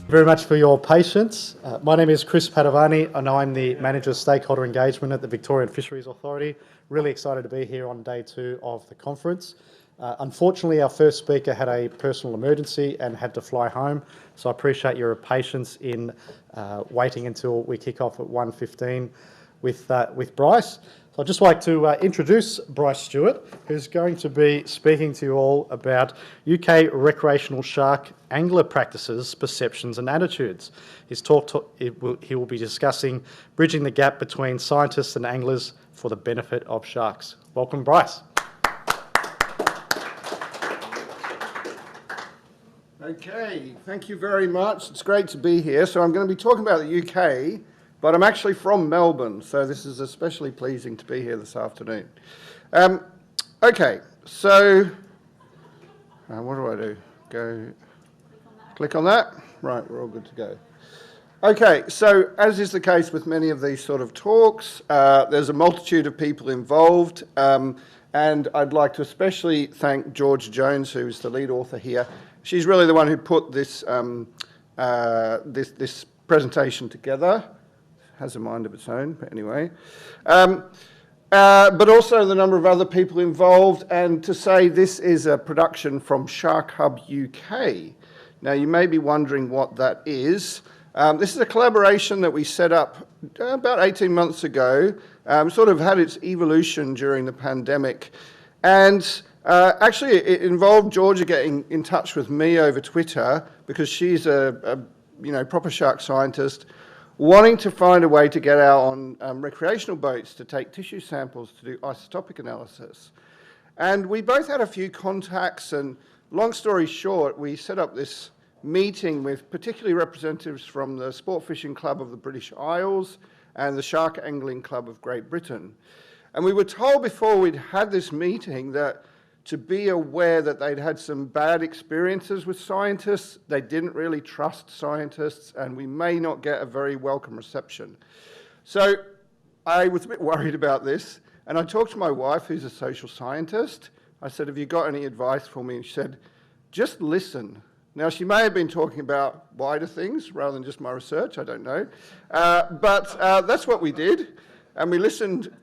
Very much for your patience. My name is Chris Padovani and I'm the Manager of Stakeholder Engagement at the Victorian Fisheries Authority. Really excited to be here on day 2 of the conference. Unfortunately, our first speaker had a personal emergency and had to fly home, so I appreciate your patience in waiting until we kick off at 1:15 with Bryce. So I'd just like to introduce Bryce Stewart, who's going to be speaking to you all about UK recreational shark angler practices, perceptions and attitudes. He will be discussing bridging the gap between scientists and anglers for the benefit of sharks. Welcome, Bryce. Okay, thank you very much. It's great to be here. So I'm going to be talking about the UK, but I'm actually from Melbourne, so this is especially pleasing to be here this afternoon. Okay, so what do I do? Go click on that? Right, we're all good to go. Okay, so as is the case with many of these sort of talks, there's a multitude of people involved, and I'd like to especially thank George Jones, who's the lead author here. She's really the one who put this this presentation together. Has a mind of its own, but anyway. But also the number of other people involved, and to say this is a production from Shark Hub UK. Now you may be wondering what that is. This is a collaboration that we set up about 18 months ago, sort of had its evolution during the pandemic, and actually it involved Georgia getting in touch with me over Twitter because she's a proper shark scientist, wanting to find a way to get out on recreational boats to take tissue samples to do isotopic analysis. And we both had a few contacts, and long story short, we set up this meeting with particularly representatives from the Sport Fishing Club of the British Isles and the Shark Angling Club of Great Britain. And we were told before we'd had this meeting that to be aware that they'd had some bad experiences with scientists, they didn't really trust scientists, and we may not get a very welcome reception. So I was a bit worried about this, and I talked to my wife, who's a social scientist. I said, have you got any advice for me? And she said, just listen. Now, she may have been talking about wider things rather than just my research, I don't know. But that's what we did, and we listened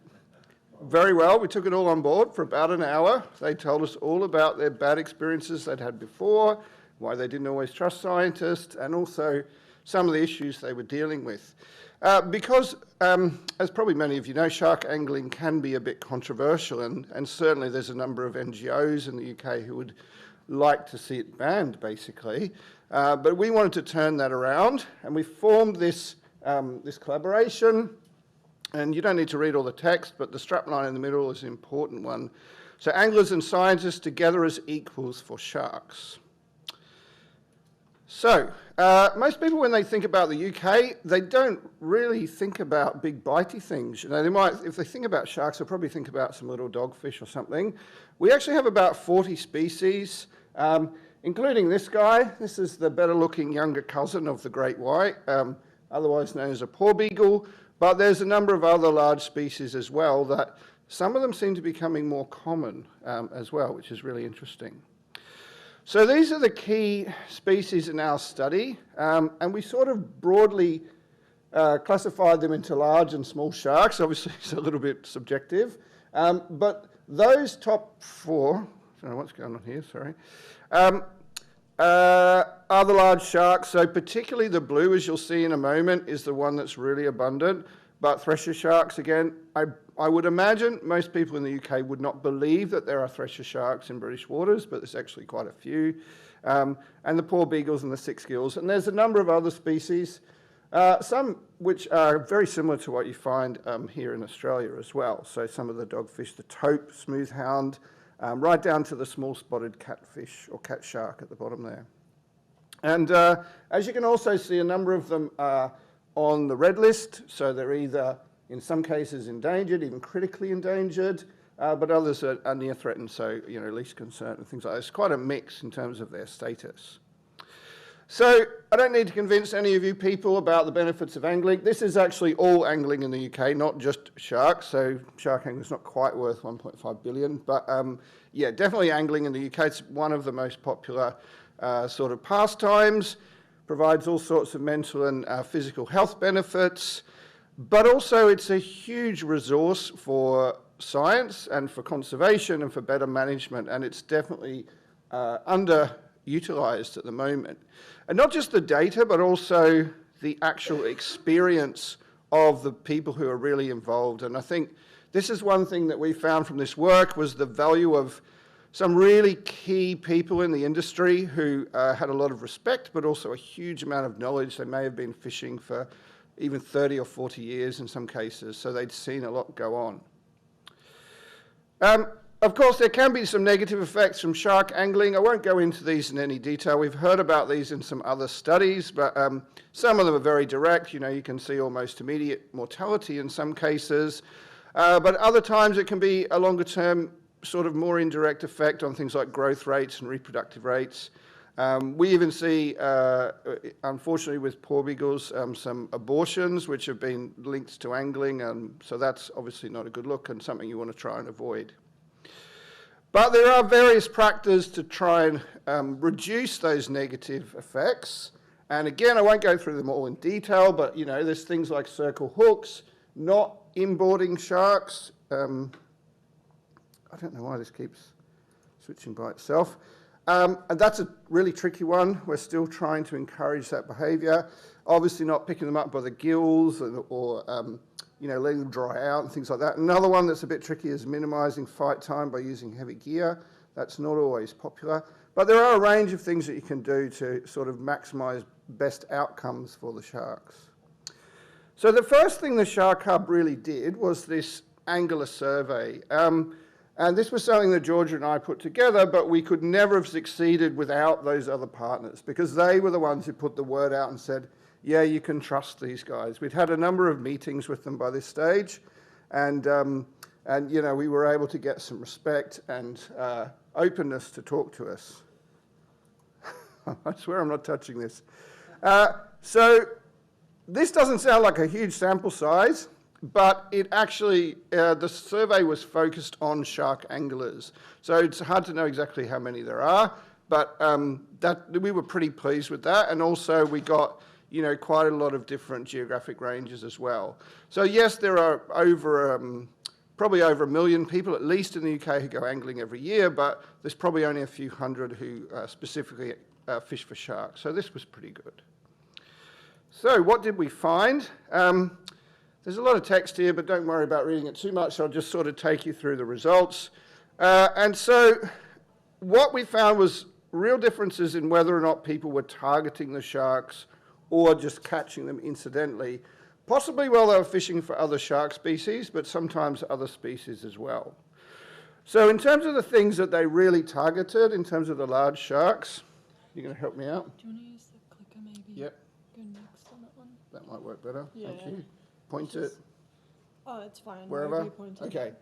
very well. We took it all on board for about an hour. They told us all about their bad experiences they'd had before, why they didn't always trust scientists, and also some of the issues they were dealing with. Because, as probably many of you know, shark angling can be a bit controversial, and certainly there's a number of NGOs in the UK who would like to see it banned, basically. But we wanted to turn that around, and we formed this collaboration. And you don't need to read all the text, but the strapline in the middle is an important one. So anglers and scientists together as equals for sharks. So most people, when they think about the UK, they don't really think about big bitey things. You know, they might, if they think about sharks, they'll probably think about some little dogfish or something. We actually have about 40 species, including this guy. This is the better-looking younger cousin of the great white, otherwise known as a poor beagle. But there's a number of other large species as well that some of them seem to be becoming more common as well, which is really interesting. So these are the key species in our study, and we sort of broadly classified them into large and small sharks. Obviously, it's a little bit subjective, but those top 4, I don't know what's going on here, sorry, are the large sharks. So particularly the blue, as you'll see in a moment, is the one that's really abundant. But thresher sharks, again, I would imagine most people in the UK would not believe that there are thresher sharks in British waters, but there's actually quite a few. And the poor beagles and the six gills. And there's a number of other species, some which are very similar to what you find here in Australia as well. So some of the dogfish, the taupe, smoothhound, right down to the small spotted catfish or cat shark at the bottom there. And as you can also see, a number of them are on the red list, so they're either, in some cases, endangered, even critically endangered, but others are near threatened, so, you know, least concern and things like that. It's quite a mix in terms of their status. So I don't need to convince any of you people about the benefits of angling. This is actually all angling in the UK, not just sharks. So shark angling is not quite worth 1.5 billion, but yeah, definitely angling in the UK. It's one of the most popular sort of pastimes. provides all sorts of mental and physical health benefits, but also it's a huge resource for science and for conservation and for better management, and it's definitely underutilised at the moment. And not just the data, but also the actual experience of the people who are really involved. And I think this is one thing that we found from this work was the value of some really key people in the industry who had a lot of respect, but also a huge amount of knowledge. They may have been fishing for even 30 or 40 years in some cases, so they'd seen a lot go on. Of course, there can be some negative effects from shark angling. I won't go into these in any detail. We've heard about these in some other studies, but some of them are very direct. You know, you can see almost immediate mortality in some cases, but other times it can be a longer term sort of more indirect effect on things like growth rates and reproductive rates. We even see, unfortunately with porbeagles, some abortions which have been linked to angling, so that's obviously not a good look and something you want to try and avoid. But there are various practices to try and reduce those negative effects. And again, I won't go through them all in detail, but you know, there's things like circle hooks, not inboarding sharks. I don't know why this keeps switching by itself. And that's a really tricky one. We're still trying to encourage that behaviour. Obviously not picking them up by the gills or you know, letting them dry out and things like that. Another one that's a bit tricky is minimising fight time by using heavy gear. That's not always popular. But there are a range of things that you can do to sort of maximise best outcomes for the sharks. So the first thing the Shark Hub really did was this angler survey. And this was something that Georgia and I put together, but we could never have succeeded without those other partners because they were the ones who put the word out and said, yeah, you can trust these guys. We'd had a number of meetings with them by this stage, and you know, we were able to get some respect and openness to talk to us. I swear I'm not touching this. So this doesn't sound like a huge sample size, but it actually, the survey was focused on shark anglers. So it's hard to know exactly how many there are, but we were pretty pleased with that. And also we got, you know, quite a lot of different geographic ranges as well. So yes, there are probably over 1 million people, at least in the UK, who go angling every year, but there's probably only a few hundred who specifically fish for sharks. So this was pretty good. So what did we find? There's a lot of text here, but don't worry about reading it too much. I'll just sort of take you through the results. And so what we found was real differences in whether or not people were targeting the sharks or just catching them incidentally, possibly while they were fishing for other shark species, but sometimes other species as well. So in terms of the things that they really targeted, in terms of the large sharks, you're going to help me out? Do you want to use the clicker maybe? Yep. Go next on that one. That might work better. Yeah. Thank you. Point it. Oh, it's fine. Wherever? You point it. Okay.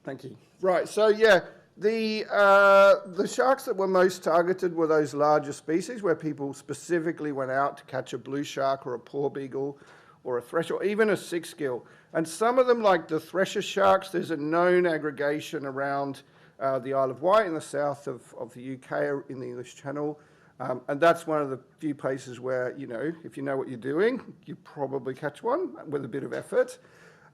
Thank you. Right, so yeah, the sharks that were most targeted were those larger species where people specifically went out to catch a blue shark or a porbeagle or a thresher or even a six-gill. And some of them, like the thresher sharks, there's a known aggregation around the Isle of Wight in the south of the UK in the English Channel. And that's one of the few places where, you know, if you know what you're doing, you probably catch one with a bit of effort.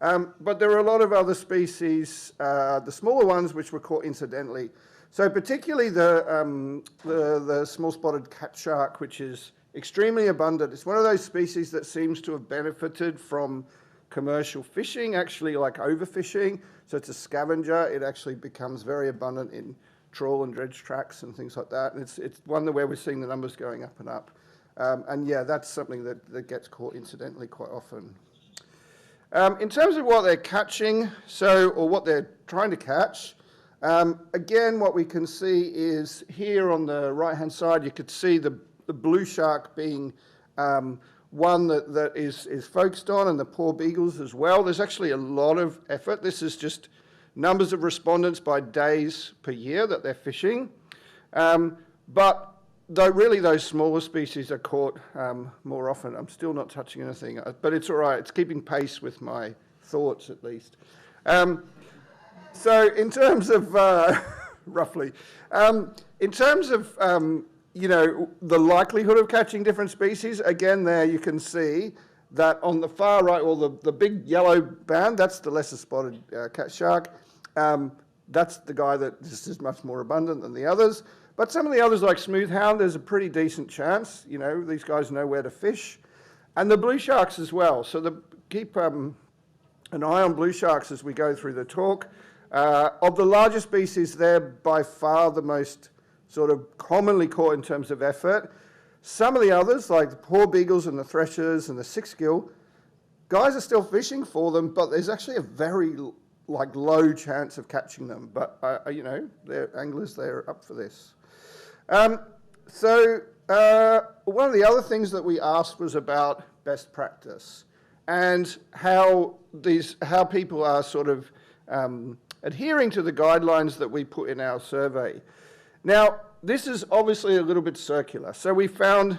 But there are a lot of other species, the smaller ones, which were caught incidentally. So particularly the small spotted cat shark, which is extremely abundant. It's one of those species that seems to have benefited from commercial fishing, actually like overfishing. So it's a scavenger. It actually becomes very abundant in trawl and dredge tracks and things like that. And it's one where we're seeing the numbers going up and up. And yeah, that's something that gets caught incidentally quite often. In terms of what they're catching, or what they're trying to catch, again, what we can see is here on the right-hand side, you could see the blue shark being one that is focused on, and the porbeagles as well. There's actually a lot of effort. This is just numbers of respondents by days per year that they're fishing. But really those smaller species are caught more often. I'm still not touching anything, but it's all right. It's keeping pace with my thoughts at least. So in terms of, roughly, in terms of, you know, the likelihood of catching different species, again, there you can see that on the far right, or the big yellow band, that's the lesser spotted cat shark. That's the guy that is much more abundant than the others. But some of the others, like smoothhound, there's a pretty decent chance. You know, these guys know where to fish. And the blue sharks as well. So keep an eye on blue sharks as we go through the talk. Of the larger species, they're by far the most sort of commonly caught in terms of effort. Some of the others, like the poor beagles and the threshers and the six-gill, guys are still fishing for them, but there's actually a very low chance of catching them. But, you know, they're anglers, they're up for this. So one of the other things that we asked was about best practice and how people are sort of adhering to the guidelines that we put in our survey. Now, this is obviously a little bit circular. So we found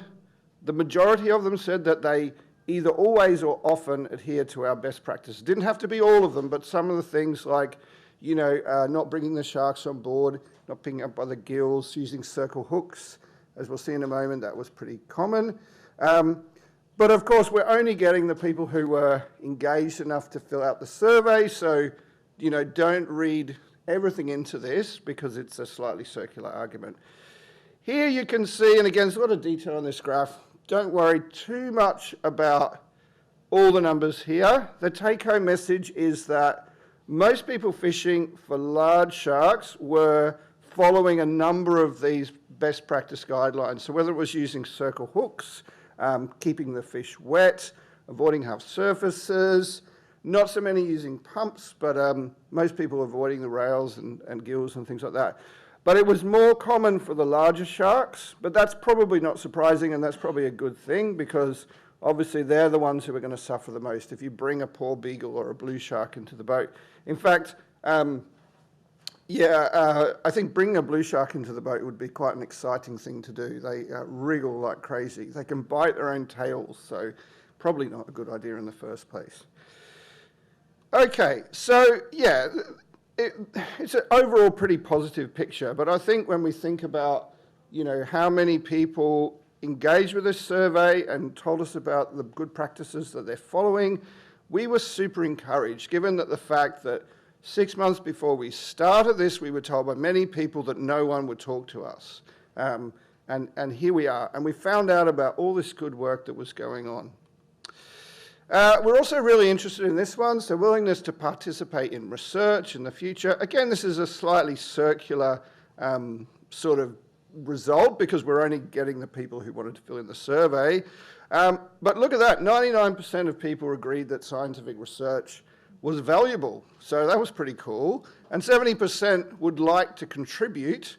the majority of them said that they either always or often adhere to our best practice. It didn't have to be all of them, but some of the things like, you know, not bringing the sharks on board, not picking up by the gills, using circle hooks. As we'll see in a moment, that was pretty common. But of course, we're only getting the people who were engaged enough to fill out the survey. So, you know, don't read everything into this because it's a slightly circular argument. Here you can see, and again, there's a lot of detail on this graph. Don't worry too much about all the numbers here. The take-home message is that most people fishing for large sharks were following a number of these best practice guidelines. So whether it was using circle hooks, keeping the fish wet, avoiding rough surfaces, not so many using pumps, but most people avoiding the rails and gills and things like that. But it was more common for the larger sharks, but that's probably not surprising, and that's probably a good thing because obviously they're the ones who are going to suffer the most if you bring a poor beagle or a blue shark into the boat. In fact, I think bringing a blue shark into the boat would be quite an exciting thing to do. They wriggle like crazy. They can bite their own tails, so probably not a good idea in the first place. Okay, so yeah, it's an overall pretty positive picture, but I think when we think about, you know, how many people engaged with this survey and told us about the good practices that they're following, we were super encouraged, given that the fact that 6 months before we started this, we were told by many people that no one would talk to us. And here we are, and we found out about all this good work that was going on. We're also really interested in this one, so willingness to participate in research in the future. Again, this is a slightly circular sort of result because we're only getting the people who wanted to fill in the survey. But look at that, 99% of people agreed that scientific research was valuable. So that was pretty cool. And 70% would like to contribute,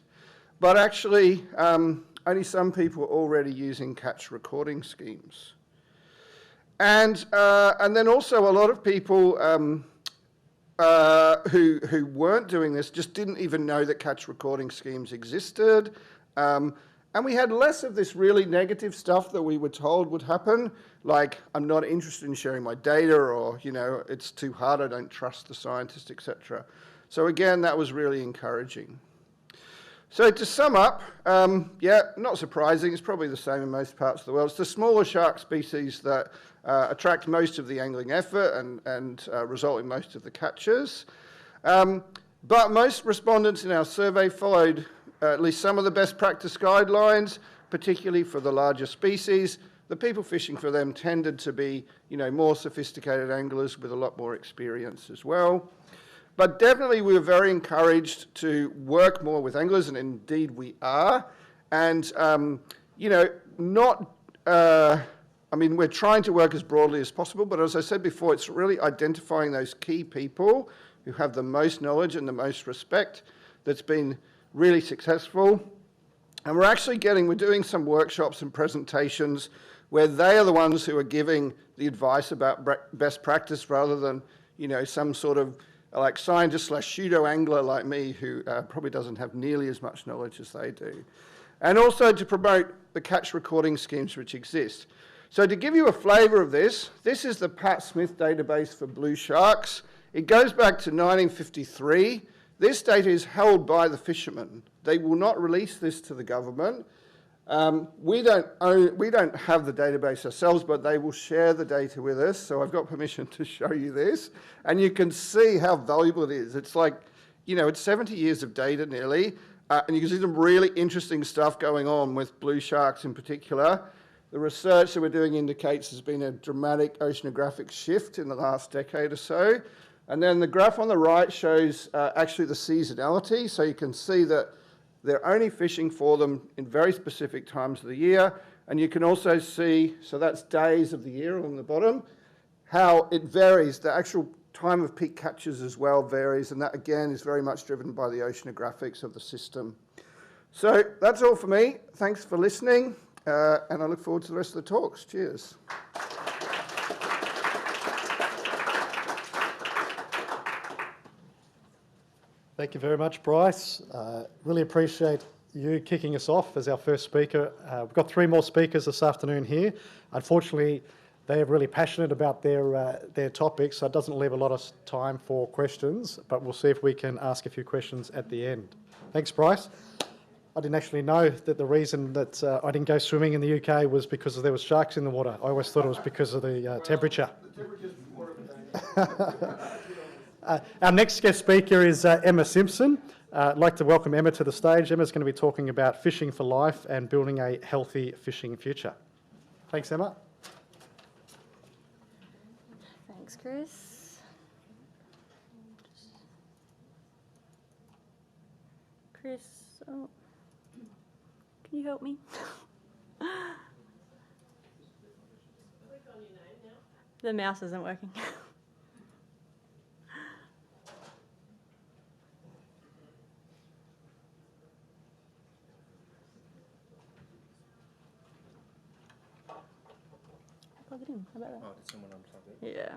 but actually only some people are already using catch recording schemes. And then also a lot of people who weren't doing this just didn't even know that catch recording schemes existed. And we had less of this really negative stuff that we were told would happen, like I'm not interested in sharing my data, or, you know, it's too hard, I don't trust the scientist, etc. So again, that was really encouraging. So to sum up, not surprising, it's probably the same in most parts of the world. It's the smaller shark species that attract most of the angling effort and result in most of the catches. But most respondents in our survey followed at least some of the best practice guidelines, particularly for the larger species. The people fishing for them tended to be, you know, more sophisticated anglers with a lot more experience as well. But definitely we were very encouraged to work more with anglers, and indeed we are. And, you know, we're trying to work as broadly as possible, but as I said before, it's really identifying those key people who have the most knowledge and the most respect that's been really successful. And we're doing some workshops and presentations where they are the ones who are giving the advice about best practice rather than, you know, some sort of like scientist / pseudo angler like me who probably doesn't have nearly as much knowledge as they do. And also to promote the catch recording schemes which exist. So to give you a flavour of this, this is the Pat Smith database for blue sharks. It goes back to 1953. This data is held by the fishermen. They will not release this to the government. We don't have the database ourselves, but they will share the data with us. So I've got permission to show you this, and you can see how valuable it is. It's like, you know, it's 70 years of data nearly, and you can see some really interesting stuff going on with blue sharks in particular. The research that we're doing indicates there's been a dramatic oceanographic shift in the last decade or so. And then the graph on the right shows actually the seasonality. So you can see that they're only fishing for them in very specific times of the year. And you can also see, so that's days of the year on the bottom, how it varies. The actual time of peak catches as well varies. And that again is very much driven by the oceanographics of the system. So that's all for me. Thanks for listening. And I look forward to the rest of the talks. Cheers. Thank you very much, Bryce. Really appreciate you kicking us off as our first speaker. We've got 3 more speakers this afternoon here. Unfortunately, they are really passionate about their topics, so it doesn't leave a lot of time for questions, but we'll see if we can ask a few questions at the end. Thanks, Bryce. I didn't actually know that the reason that I didn't go swimming in the UK was because there was sharks in the water. I always thought it was because of the temperature. The temperature's more of a Our next guest speaker is Emma Simpson. I'd like to welcome Emma to the stage. Emma's going to be talking about fishing for life and building a healthy fishing future. Thanks, Emma. Thanks, Chris. Chris, oh, can you help me? The mouse isn't working. Plug it in. How about that? Oh, did someone unplug it? Yeah.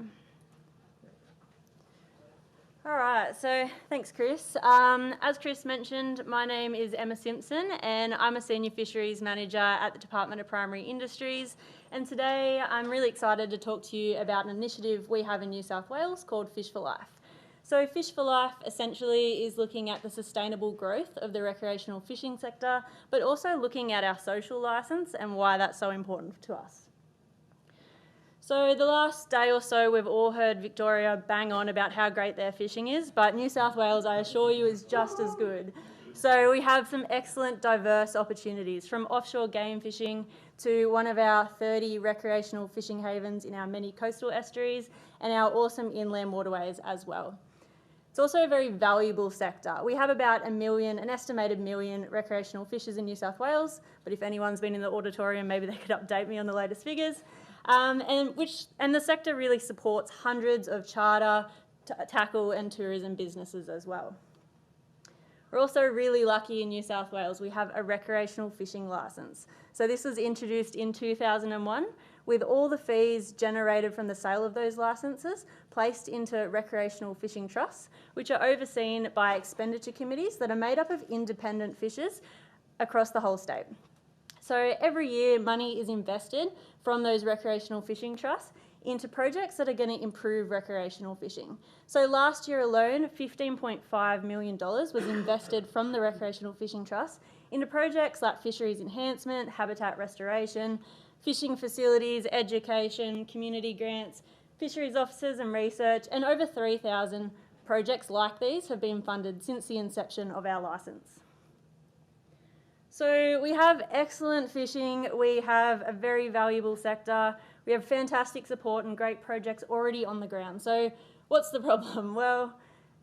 All right, so thanks, Chris. As Chris mentioned, my name is Emma Simpson and I'm a Senior Fisheries Manager at the Department of Primary Industries. And today I'm really excited to talk to you about an initiative we have in New South Wales called Fish for Life. So Fish for Life essentially is looking at the sustainable growth of the recreational fishing sector, but also looking at our social licence and why that's so important to us. So the last day or so, we've all heard Victoria bang on about how great their fishing is, but New South Wales, I assure you, is just as good. So we have some excellent diverse opportunities, from offshore game fishing to one of our 30 recreational fishing havens in our many coastal estuaries and our awesome inland waterways as well. It's also a very valuable sector. We have about an estimated million recreational fishers in New South Wales, but if anyone's been in the auditorium, maybe they could update me on the latest figures. And the sector really supports hundreds of charter, tackle and tourism businesses as well. We're also really lucky in New South Wales. We have a recreational fishing licence. So this was introduced in 2001 with all the fees generated from the sale of those licences placed into recreational fishing trusts, which are overseen by expenditure committees that are made up of independent fishers across the whole state. So every year money is invested from those recreational fishing trusts into projects that are going to improve recreational fishing. So last year alone, $15.5 million was invested from the recreational fishing trust into projects like fisheries enhancement, habitat restoration, fishing facilities, education, community grants, fisheries officers and research, and over 3,000 projects like these have been funded since the inception of our licence. So we have excellent fishing, we have a very valuable sector, we have fantastic support and great projects already on the ground. So what's the problem? Well,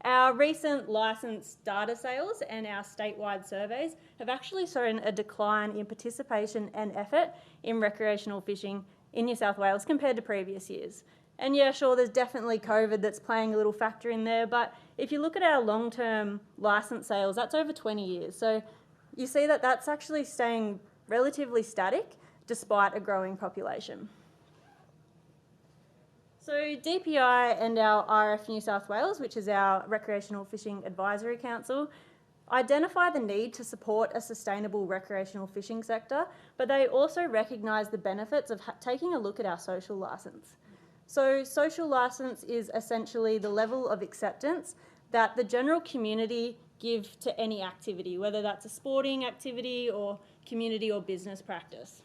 our recent licence data sales and our statewide surveys have actually shown a decline in participation and effort in recreational fishing in New South Wales compared to previous years. And yeah, sure, there's definitely COVID that's playing a little factor in there, but if you look at our long-term licence sales, that's over 20 years. So you see that that's actually staying relatively static despite a growing population. So DPI and our RF New South Wales, which is our Recreational Fishing Advisory Council, identify the need to support a sustainable recreational fishing sector, but they also recognise the benefits of taking a look at our social licence. So social licence is essentially the level of acceptance that the general community give to any activity, whether that's a sporting activity or community or business practice.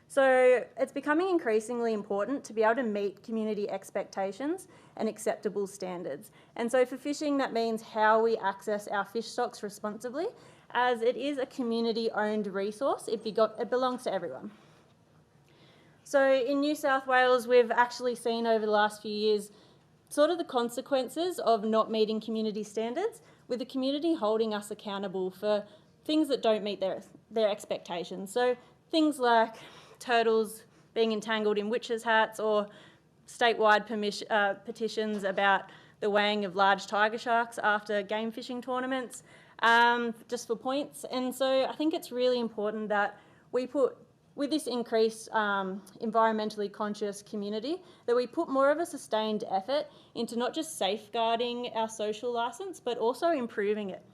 So it's becoming increasingly important to be able to meet community expectations and acceptable standards. And so for fishing, that means how we access our fish stocks responsibly. As it is a community-owned resource, it belongs to everyone. So in New South Wales, we've actually seen over the last few years sort of the consequences of not meeting community standards, with the community holding us accountable for things that don't meet their expectations. So things like turtles being entangled in witches' hats, or statewide petitions about the weighing of large tiger sharks after game fishing tournaments, just for points. And so I think it's really important that we put, with this increased environmentally conscious community, that we put more of a sustained effort into not just safeguarding our social licence, but also improving it.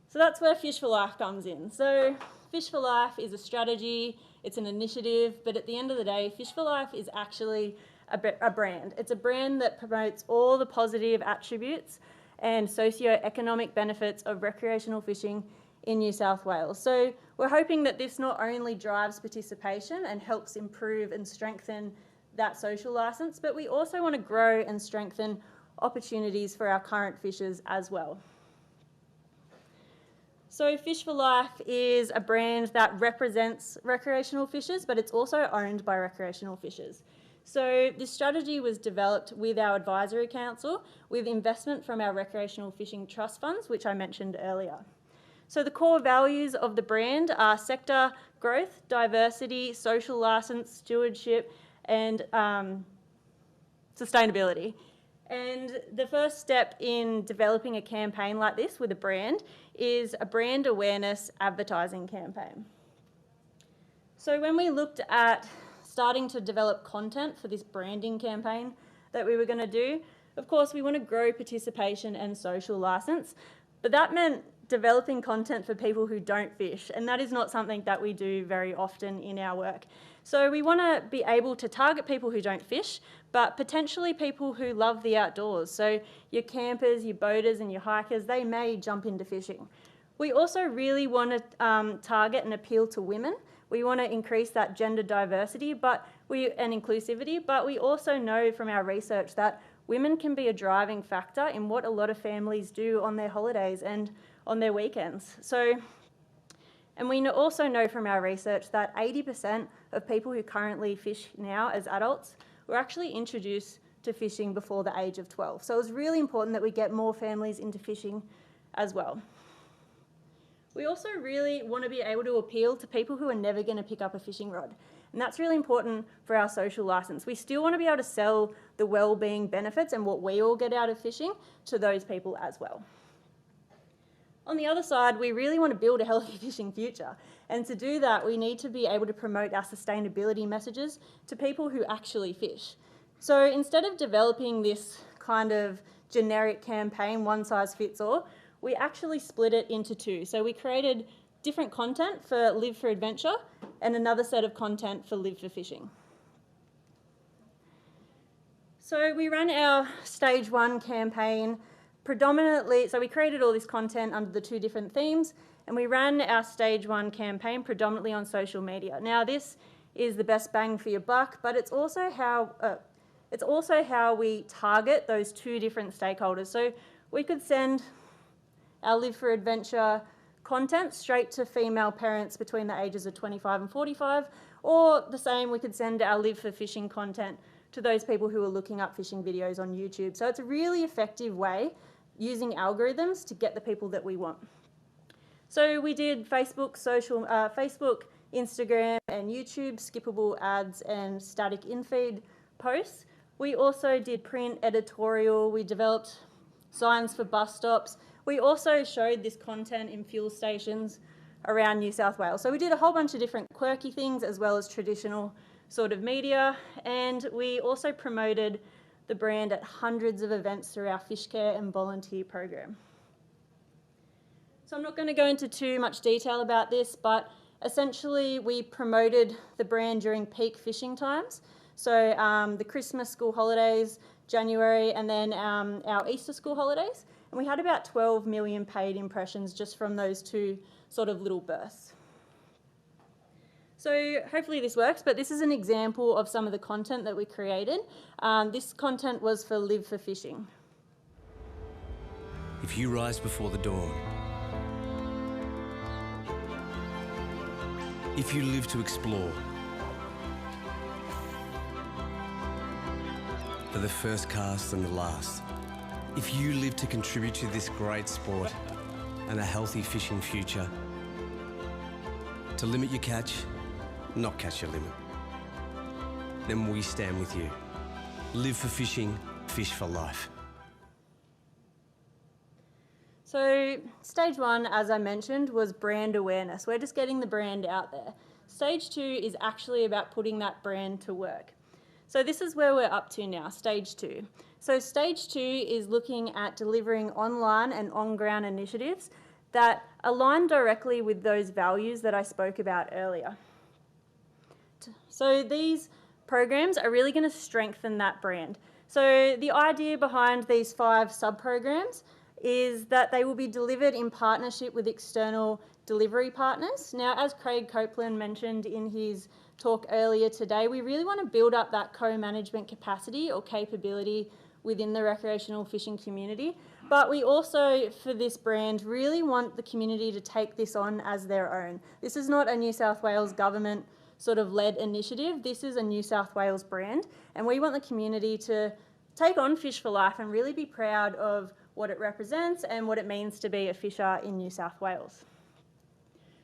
So that's where Fish for Life comes in. So Fish for Life is a strategy, it's an initiative, but at the end of the day, Fish for Life is actually a brand. It's a brand that promotes all the positive attributes and socio-economic benefits of recreational fishing in New South Wales. So we're hoping that this not only drives participation and helps improve and strengthen that social licence, but we also want to grow and strengthen opportunities for our current fishers as well. So Fish for Life is a brand that represents recreational fishers, but it's also owned by recreational fishers. So this strategy was developed with our advisory council with investment from our recreational fishing trust funds, which I mentioned earlier. So the core values of the brand are sector growth, diversity, social licence, stewardship, and sustainability. And the first step in developing a campaign like this with a brand is a brand awareness advertising campaign. So when we looked at starting to develop content for this branding campaign that we were going to do, of course we want to grow participation and social licence, but that meant developing content for people who don't fish, and that is not something that we do very often in our work. So we want to be able to target people who don't fish, but potentially people who love the outdoors. So your campers, your boaters and your hikers, they may jump into fishing. We also really want to target and appeal to women. We want to increase that gender diversity and inclusivity, but we also know from our research that women can be a driving factor in what a lot of families do on their holidays and on their weekends. And we also know from our research that 80% of people who currently fish now as adults were actually introduced to fishing before the age of 12. So it's really important that we get more families into fishing as well. We also really want to be able to appeal to people who are never going to pick up a fishing rod. And that's really important for our social licence. We still want to be able to sell the well-being benefits and what we all get out of fishing to those people as well. On the other side, we really want to build a healthy fishing future. And to do that, we need to be able to promote our sustainability messages to people who actually fish. So instead of developing this kind of generic campaign, one size fits all, we actually split it into two. So we created different content for Live for Adventure and another set of content for Live for Fishing. So we ran our stage 1 campaign predominantly, so we created all this content under the two different themes, and we ran our stage 1 campaign predominantly on social media. Now this is the best bang for your buck, but it's also how we target those two different stakeholders. So we could send our Live for Adventure content straight to female parents between the ages of 25 and 45, or the same, we could send our Live for Fishing content to those people who are looking up fishing videos on YouTube. So it's a really effective way using algorithms to get the people that we want. So we did Facebook, Instagram and YouTube, skippable ads and static in-feed posts. We also did print, editorial, we developed signs for bus stops. We also showed this content in fuel stations around New South Wales. So we did a whole bunch of different quirky things as well as traditional sort of media, and we also promoted the brand at hundreds of events through our fish care and volunteer program. So I'm not going to go into too much detail about this, but essentially we promoted the brand during peak fishing times. So the Christmas school holidays, January, and then our Easter school holidays. And we had about 12 million paid impressions just from those two sort of little bursts. So hopefully this works, but this is an example of some of the content that we created. This content was for Live for Fishing. If you rise before the dawn, if you live to explore, for the first cast and the last, if you live to contribute to this great sport and a healthy fishing future, to limit your catch, not catch your limit, then we stand with you. Live for fishing, fish for life. So stage one, as I mentioned, was brand awareness. We're just getting the brand out there. Stage two is actually about putting that brand to work. So this is where we're up to now, stage two. So stage two is looking at delivering online and on-ground initiatives that align directly with those values that I spoke about earlier. So these programs are really going to strengthen that brand. So the idea behind these 5 sub-programs is that they will be delivered in partnership with external delivery partners. Now, as Craig Copeland mentioned in his talk earlier today, we really want to build up that co-management capacity or capability within the recreational fishing community. But we also, for this brand, really want the community to take this on as their own. This is not a New South Wales government sort of led initiative. This is a New South Wales brand, and we want the community to take on Fish for Life and really be proud of what it represents and what it means to be a fisher in New South Wales.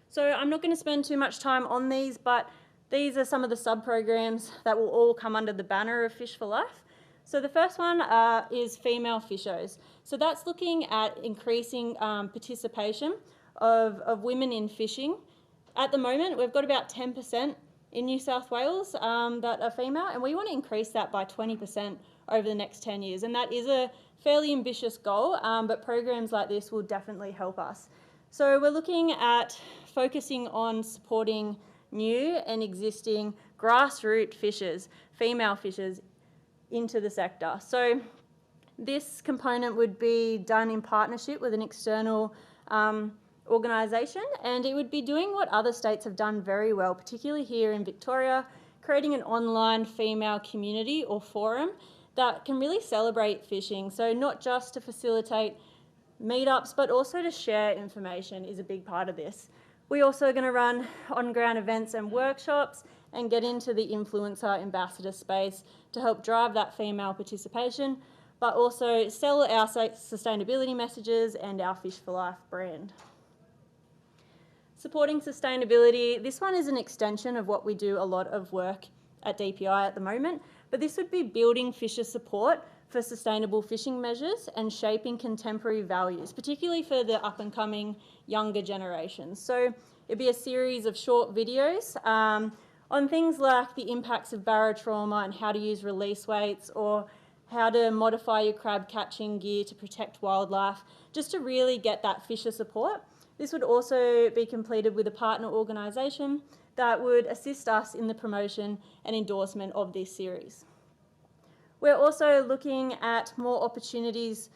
So I'm not going to spend too much time on these, but these are some of the sub-programs that will all come under the banner of Fish for Life. So the first one is female fishers. So that's looking at increasing participation of women in fishing. At the moment, we've got about 10% in New South Wales that are female, and we want to increase that by 20% over the next 10 years. And that is a fairly ambitious goal, but programs like this will definitely help us. So we're looking at focusing on supporting new and existing grassroots fishers, female fishers, into the sector. So this component would be done in partnership with an external organisation, and it would be doing what other states have done very well, particularly here in Victoria, creating an online female community or forum that can really celebrate fishing. So not just to facilitate meetups, but also to share information is a big part of this. We also are going to run on-ground events and workshops and get into the influencer ambassador space to help drive that female participation, but also sell our sustainability messages and our Fish for Life brand. Supporting sustainability, this one is an extension of what we do a lot of work at DPI at the moment, but this would be building fisher support for sustainable fishing measures and shaping contemporary values, particularly for the up-and-coming younger generations. So it'd be a series of short videos on things like the impacts of barotrauma and how to use release weights, or how to modify your crab catching gear to protect wildlife, just to really get that fisher support. This would also be completed with a partner organisation that would assist us in the promotion and endorsement of this series. We're also looking at more opportunities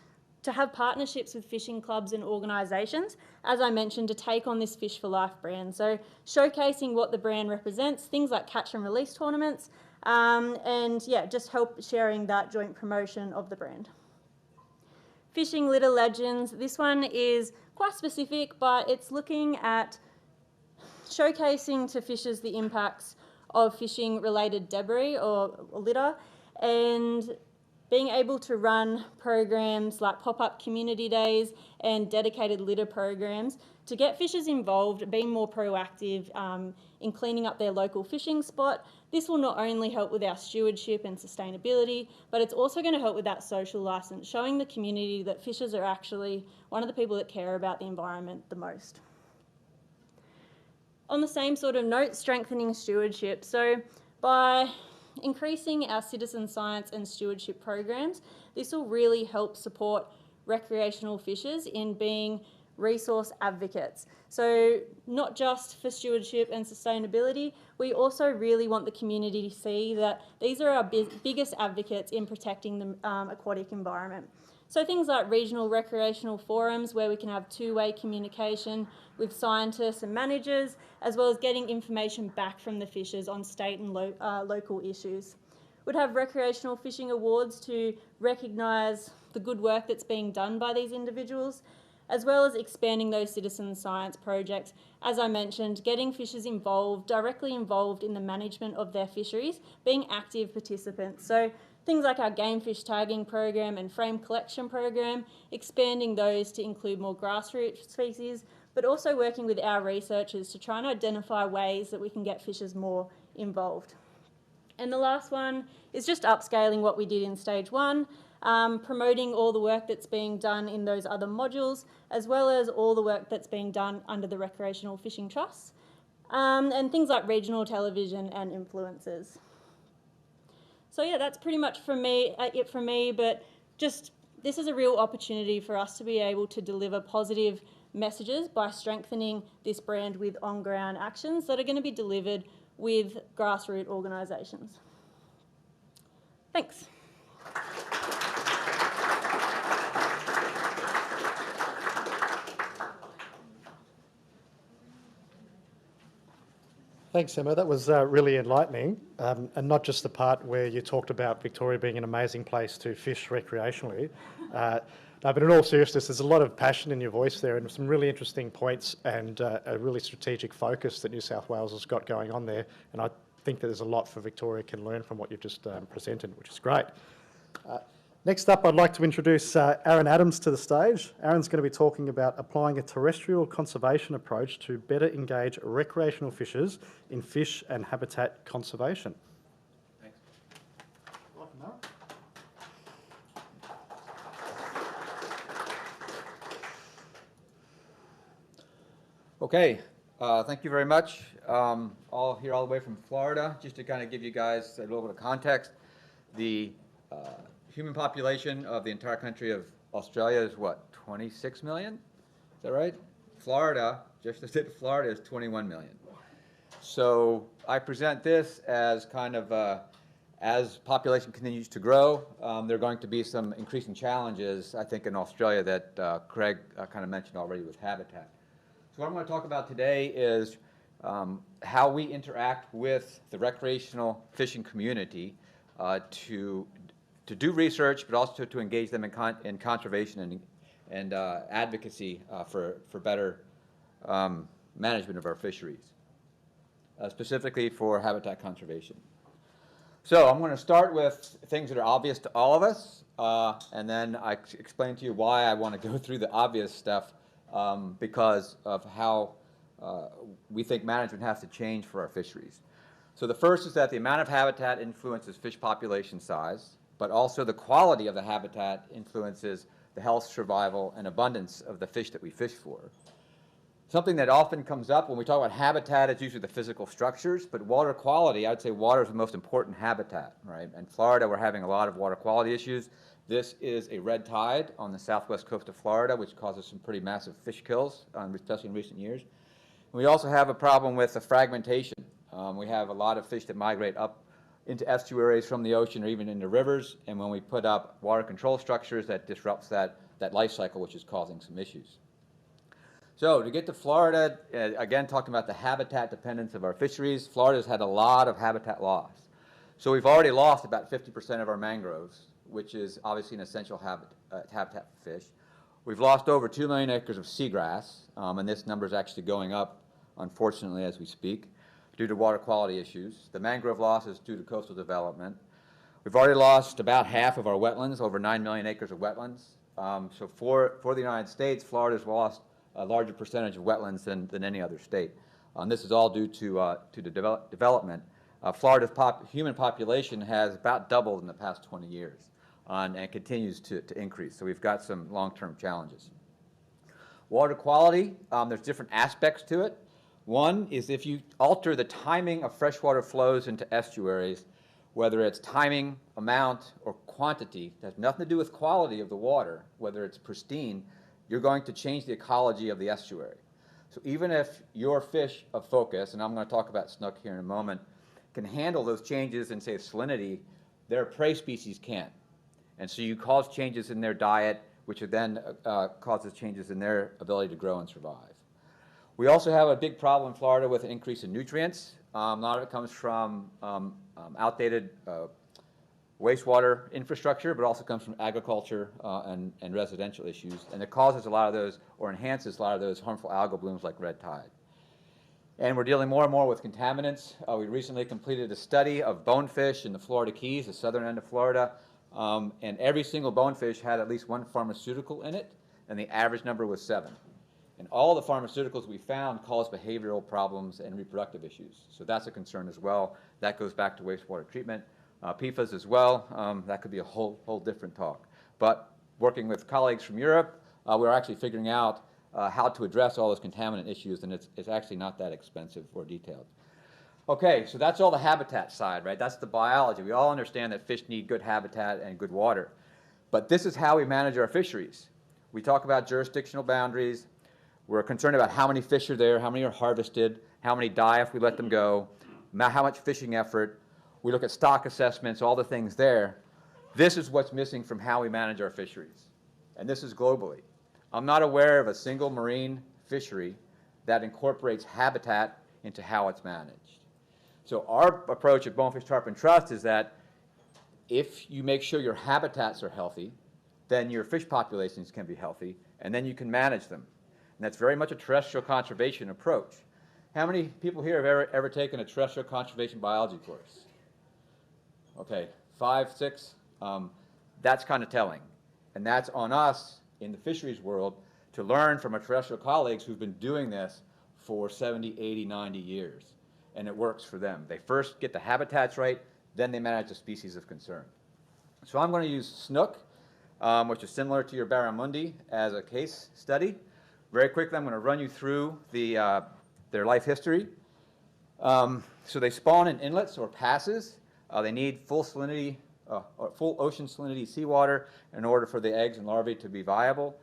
to have partnerships with fishing clubs and organisations, as I mentioned, to take on this Fish for Life brand. So showcasing what the brand represents, things like catch and release tournaments, and yeah, just help sharing that joint promotion of the brand. Fishing Litter Legends, this one is quite specific, but it's looking at showcasing to fishers the impacts of fishing related debris or litter, and being able to run programs like pop-up community days and dedicated litter programs to get fishers involved, being more proactive in cleaning up their local fishing spot. This will not only help with our stewardship and sustainability, but it's also going to help with that social licence, showing the community that fishers are actually one of the people that care about the environment the most. On the same sort of note, strengthening stewardship. So by increasing our citizen science and stewardship programs, this will really help support recreational fishers in being resource advocates. So not just for stewardship and sustainability, we also really want the community to see that these are our biggest advocates in protecting the aquatic environment. So things like regional recreational forums where we can have two-way communication with scientists and managers, as well as getting information back from the fishers on state and local issues. We'd have recreational fishing awards to recognise the good work that's being done by these individuals, as well as expanding those citizen science projects. As I mentioned, getting fishers involved, directly involved in the management of their fisheries, being active participants. So things like our game fish tagging program and frame collection program, expanding those to include more grassroots species, but also working with our researchers to try and identify ways that we can get fishers more involved. And the last one is just upscaling what we did in stage 1, promoting all the work that's being done in those other modules, as well as all the work that's being done under the Recreational Fishing Trust, and things like regional television and influencers. So yeah, that's pretty much it from me, but just this is a real opportunity for us to be able to deliver positive messages by strengthening this brand with on-ground actions that are going to be delivered with grassroots organisations. Thanks. Thanks, Emma. That was really enlightening, and not just the part where you talked about Victoria being an amazing place to fish recreationally. No, but in all seriousness, there's a lot of passion in your voice there and some really interesting points and a really strategic focus that New South Wales has got going on there. And I think that there's a lot for Victoria can learn from what you've just presented, which is great. Next up, I'd like to introduce Aaron Adams to the stage. Aaron's going to be talking about applying a terrestrial conservation approach to better engage recreational fishers in fish and habitat conservation. Thanks. Welcome, Aaron. Okay, thank you very much. All here all the way from Florida, just to kind of give you guys a little bit of context. The human population of the entire country of Australia is what, 26 million? Is that right? Florida, just the state of Florida, is 21 million. So I present this as kind of, as population continues to grow, there are going to be some increasing challenges, I think, in Australia that Craig kind of mentioned already with habitat. So what I'm going to talk about today is how we interact with the recreational fishing community to do research, but also to engage them in conservation and advocacy for better management of our fisheries, specifically for habitat conservation. So I'm going to start with things that are obvious to all of us, and then I explain to you why I want to go through the obvious stuff because of how we think management has to change for our fisheries. So the first is that the amount of habitat influences fish population size, but also the quality of the habitat influences the health, survival, and abundance of the fish that we fish for. Something that often comes up when we talk about habitat is usually the physical structures, but water quality, I'd say water is the most important habitat, right? In Florida, we're having a lot of water quality issues. This is a red tide on the southwest coast of Florida, which causes some pretty massive fish kills, especially in recent years. We also have a problem with the fragmentation. We have a lot of fish that migrate up into estuaries from the ocean or even into rivers, and when we put up water control structures, that disrupts that life cycle, which is causing some issues. So to get to Florida, again, talking about the habitat dependence of our fisheries, Florida's had a lot of habitat loss. So we've already lost about 50% of our mangroves, which is obviously an essential habitat for fish. We've lost over 2 million acres of seagrass, and this number is actually going up, unfortunately, as we speak, due to water quality issues. The mangrove loss is due to coastal development. We've already lost about half of our wetlands, over 9 million acres of wetlands. So for the United States, Florida's lost a larger percentage of wetlands than any other state. This is all due to the development. Florida's human population has about doubled in the past 20 years and continues to increase. So we've got some long-term challenges. Water quality, there's different aspects to it. One is if you alter the timing of freshwater flows into estuaries, whether it's timing, amount, or quantity, it has nothing to do with quality of the water, whether it's pristine, you're going to change the ecology of the estuary. So even if your fish of focus, and I'm going to talk about snook here in a moment, can handle those changes in, say, salinity, their prey species can't. And so you cause changes in their diet, which then causes changes in their ability to grow and survive. We also have a big problem in Florida with an increase in nutrients. A lot of it comes from outdated wastewater infrastructure, but also comes from agriculture and residential issues. And it causes a lot of those, or enhances a lot of those harmful algal blooms like red tide. And we're dealing more and more with contaminants. We recently completed a study of bonefish in the Florida Keys, the southern end of Florida. And every single bonefish had at least one pharmaceutical in it, and the average number was 7. And all the pharmaceuticals we found cause behavioral problems and reproductive issues. So that's a concern as well. That goes back to wastewater treatment. PFAS as well, that could be a whole different talk. But working with colleagues from Europe, we're actually figuring out how to address all those contaminant issues, and it's actually not that expensive or detailed. Okay, so that's all the habitat side, right? That's the biology. We all understand that fish need good habitat and good water. But this is how we manage our fisheries. We talk about jurisdictional boundaries. We're concerned about how many fish are there, how many are harvested, how many die if we let them go, how much fishing effort. We look at stock assessments, all the things there. This is what's missing from how we manage our fisheries. And this is globally. I'm not aware of a single marine fishery that incorporates habitat into how it's managed. So our approach at Bonefish Tarpon Trust is that if you make sure your habitats are healthy, then your fish populations can be healthy, and then you can manage them. And that's very much a terrestrial conservation approach. How many people here have ever taken a terrestrial conservation biology course? Okay, 5, 6. That's kind of telling. And that's on us in the fisheries world to learn from our terrestrial colleagues who've been doing this for 70, 80, 90 years. And it works for them. They first get the habitats right, then they manage the species of concern. So I'm going to use snook, which is similar to your barramundi, as a case study. Very quickly, I'm going to run you through their life history. So they spawn in inlets or passes. They need full salinity, or full ocean salinity seawater in order for the eggs and larvae to be viable.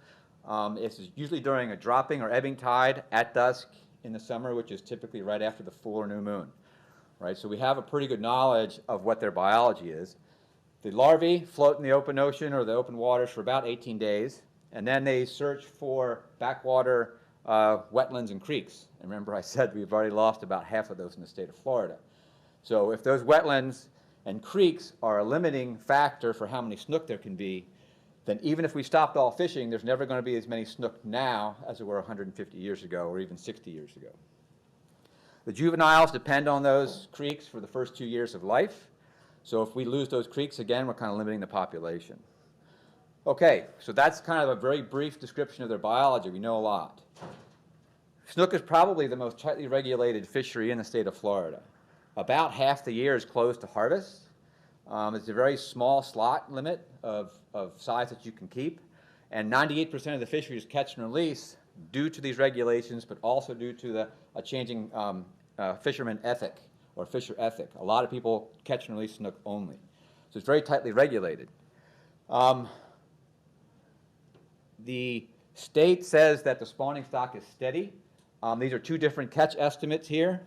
It's usually during a dropping or ebbing tide at dusk in the summer, which is typically right after the full or new moon. Right? So we have a pretty good knowledge of what their biology is. The larvae float in the open ocean or the open waters for about 18 days. And then they search for backwater wetlands and creeks. And remember I said we've already lost about half of those in the state of Florida. So if those wetlands and creeks are a limiting factor for how many snook there can be, then even if we stopped all fishing, there's never going to be as many snook now as there were 150 years ago or even 60 years ago. The juveniles depend on those creeks for the first 2 years of life. So if we lose those creeks, again, we're kind of limiting the population. Okay, so that's kind of a very brief description of their biology. We know a lot. Snook is probably the most tightly regulated fishery in the state of Florida. About half the year is closed to harvest. It's a very small slot limit of size that you can keep. And 98% of the fishery is catch and release due to these regulations, but also due to a changing fisherman ethic or fisher ethic. A lot of people catch and release snook only. So it's very tightly regulated. The state says that the spawning stock is steady. These are 2 different catch estimates here.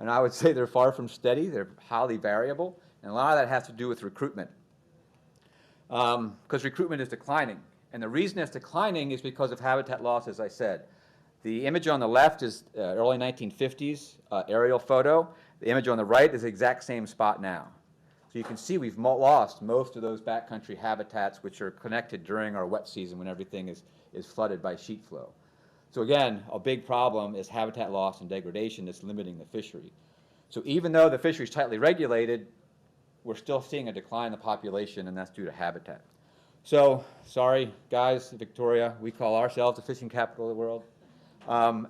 And I would say they're far from steady. They're highly variable. And a lot of that has to do with recruitment. Because recruitment is declining. And the reason it's declining is because of habitat loss, as I said. The image on the left is early 1950s aerial photo. The image on the right is the exact same spot now. So you can see we've lost most of those backcountry habitats which are connected during our wet season when everything is flooded by sheet flow. So again, a big problem is habitat loss and degradation that's limiting the fishery. So even though the fishery is tightly regulated, we're still seeing a decline in the population, and that's due to habitat. So, sorry guys, Victoria, we call ourselves the fishing capital of the world.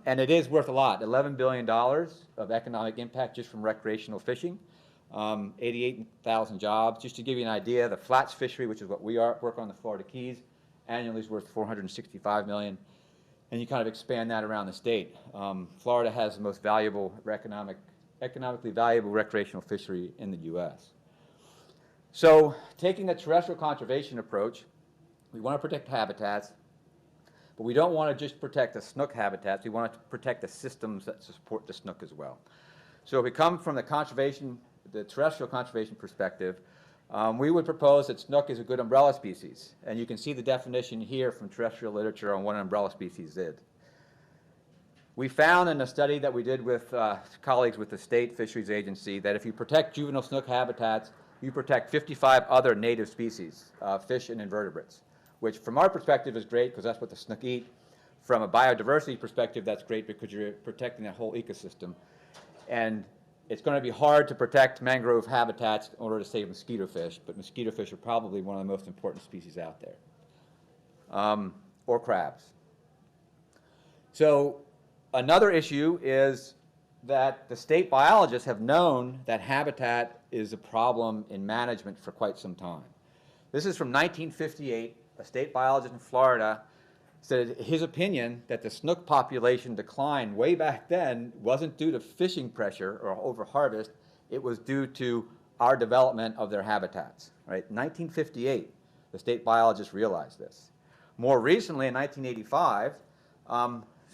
And it is worth a lot, $11 billion of economic impact just from recreational fishing, 88,000 jobs. Just to give you an idea, the flats fishery, which is what we work on the Florida Keys, annually is worth $465 million. And you kind of expand that around the state. Florida has the most valuable, economically valuable recreational fishery in the U.S. So taking the terrestrial conservation approach, we want to protect habitats, But we don't want to just protect the snook habitats, we want to protect the systems that support the snook as well. So if we come from the conservation, the terrestrial conservation perspective, we would propose that snook is a good umbrella species. And you can see the definition here from terrestrial literature on what an umbrella species is. We found in a study that we did with colleagues with the State Fisheries Agency that if you protect juvenile snook habitats, you protect 55 other native species, fish and invertebrates, which from our perspective is great because that's what the snook eat. From a biodiversity perspective, that's great because you're protecting that whole ecosystem. And it's going to be hard to protect mangrove habitats in order to save mosquito fish, but mosquito fish are probably one of the most important species out there, or crabs. So another issue is that the state biologists have known that habitat is a problem in management for quite some time. This is from 1958. A state biologist in Florida said his opinion that the snook population decline way back then wasn't due to fishing pressure or overharvest, it was due to our development of their habitats. Right? 1958, the state biologists realized this. More recently, in 1985,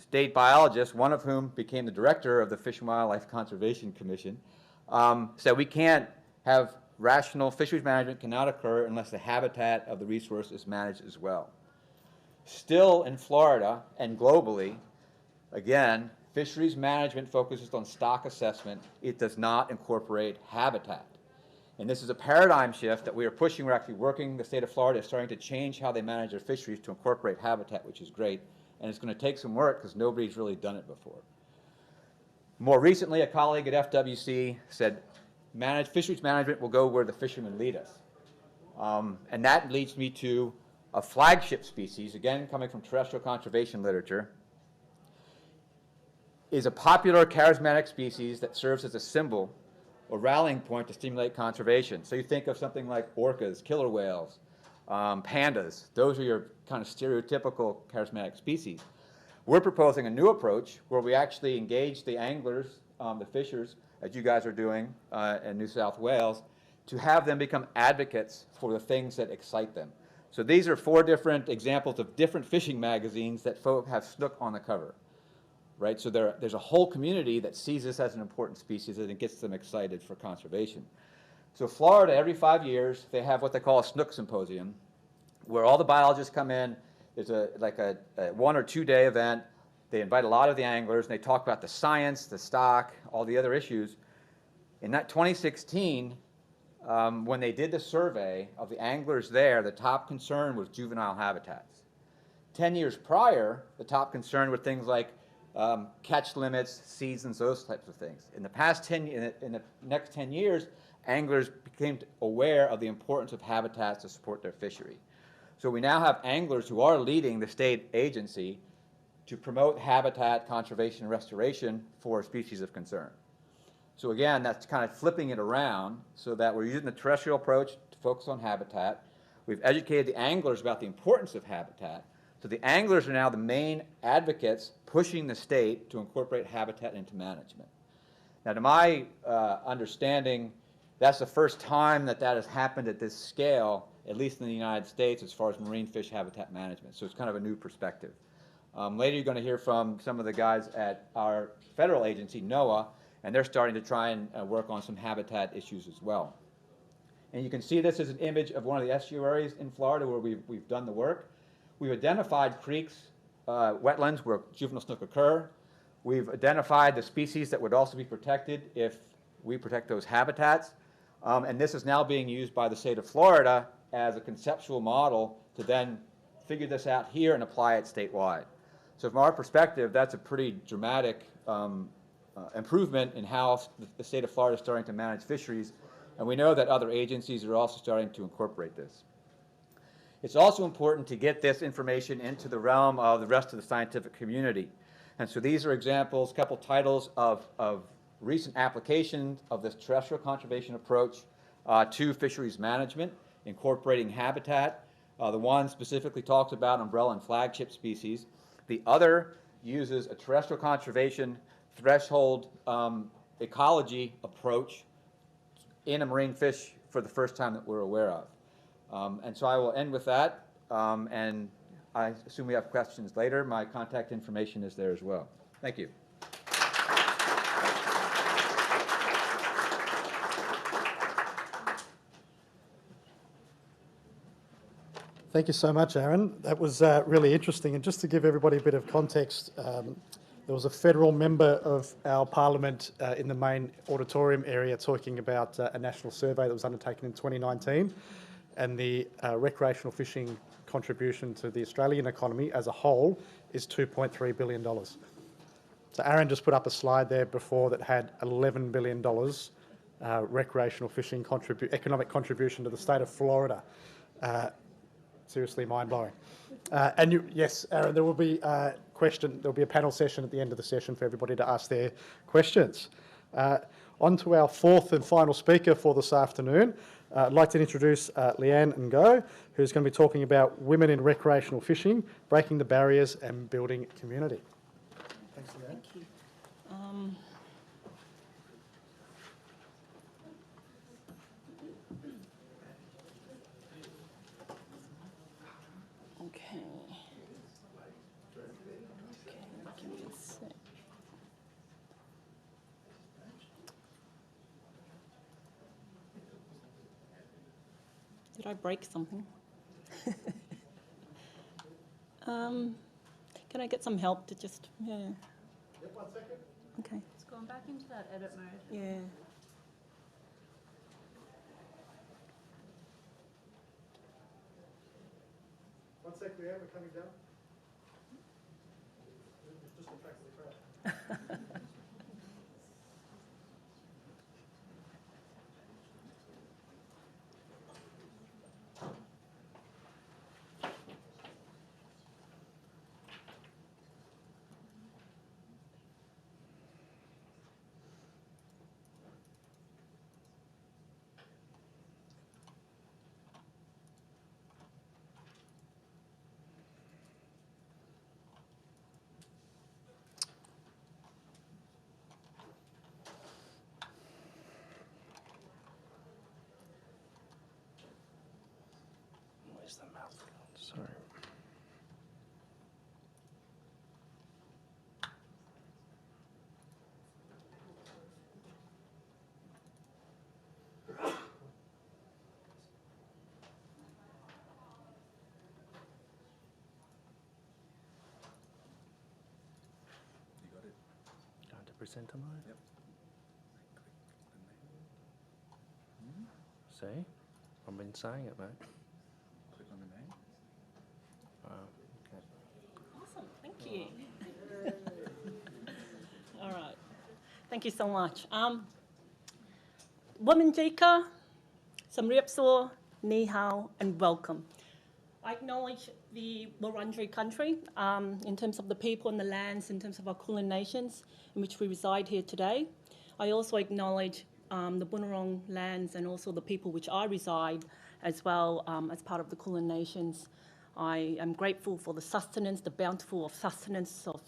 state biologists, one of whom became the director of the Fish and Wildlife Conservation Commission, said we can't have rational fisheries management cannot occur unless the habitat of the resource is managed as well. Still in Florida and globally, again, fisheries management focuses on stock assessment. It does not incorporate habitat. And this is a paradigm shift that we are pushing. We're actually working, the state of Florida is starting to change how they manage their fisheries to incorporate habitat, which is great. And it's going to take some work because nobody's really done it before. More recently, a colleague at FWC said, fisheries management will go where the fishermen lead us. And that leads me to a flagship species, again coming from terrestrial conservation literature, is a popular charismatic species that serves as a symbol or rallying point to stimulate conservation. So you think of something like orcas, killer whales, pandas. Those are your kind of stereotypical charismatic species. We're proposing a new approach where we actually engage the anglers, the fishers, as you guys are doing in New South Wales, to have them become advocates for the things that excite them. So these are 4 different examples of different fishing magazines that have snook on the cover. Right? So there's a whole community that sees this as an important species and it gets them excited for conservation. So Florida, every 5 years, they have what they call a snook symposium, where all the biologists come in. There's a 1 or 2 day event. They invite a lot of the anglers, and they talk about the science, the stock, all the other issues. In that 2016, when they did the survey of the anglers there, the top concern was juvenile habitats. 10 years prior, the top concern were things like catch limits, seasons, those types of things. In the next 10 years, anglers became aware of the importance of habitats to support their fishery. So we now have anglers who are leading the state agency to promote habitat conservation and restoration for species of concern. So again, that's kind of flipping it around so that we're using the terrestrial approach to focus on habitat. We've educated the anglers about the importance of habitat. So the anglers are now the main advocates pushing the state to incorporate habitat into management. Now, to my understanding, that's the first time that has happened at this scale, at least in the United States, as far as marine fish habitat management. So it's kind of a new perspective. Later, you're going to hear from some of the guys at our federal agency, NOAA, and they're starting to try and work on some habitat issues as well. And you can see this as an image of one of the estuaries in Florida where we've done the work. We've identified creeks, wetlands where juvenile snook occur. We've identified the species that would also be protected if we protect those habitats. And this is now being used by the state of Florida as a conceptual model to then figure this out here and apply it statewide. So from our perspective, that's a pretty dramatic improvement in how the state of Florida is starting to manage fisheries. And we know that other agencies are also starting to incorporate this. It's also important to get this information into the realm of the rest of the scientific community. And so these are examples, a couple titles of recent applications of this terrestrial conservation approach to fisheries management, incorporating habitat. The one specifically talks about umbrella and flagship species. The other uses a terrestrial conservation threshold ecology approach in a marine fish for the first time that we're aware of. And so I will end with that and I assume we have questions later. My contact information is there as well. Thank you. Thank you so much, Aaron. That was really interesting. And just to give everybody a bit of context, there was a federal member of our parliament in the main auditorium area talking about a national survey that was undertaken in 2019 and the recreational fishing contribution to the Australian economy as a whole is $2.3 billion. So Aaron just put up a slide there before that had $11 billion recreational fishing economic contribution to the state of Florida. Seriously mind-blowing. Yes, Aaron, there will be there'll be a panel session at the end of the session for everybody to ask their questions. On to our fourth and final speaker for this afternoon. I'd like to introduce Leanne Ngo, who's going to be talking about women in recreational fishing, breaking the barriers and building community. Thanks, Leanne. Thank you. Okay. Give me a sec. Did I break something? Can I get some help to just, yeah. Yep, 1 second. Okay, It's gone back into that edit mode. yeah. One second, Leanne, we're coming down. Just attracts the crowd. Where's the mouth? Sorry. Going to presenter mode? Yep. See? I've been saying it, mate. Click on the name. Okay. Awesome, thank you. All right, thank you so much. Woman Jika, Samriapsor, Ni Hao, and welcome. I acknowledge the Wurundjeri country in terms of the people and the lands, in terms of our Kulin nations in which we reside here today. I also acknowledge the Bunurong lands and also the people which I reside as well as part of the Kulin nations. I am grateful for the sustenance, the bountiful of sustenance of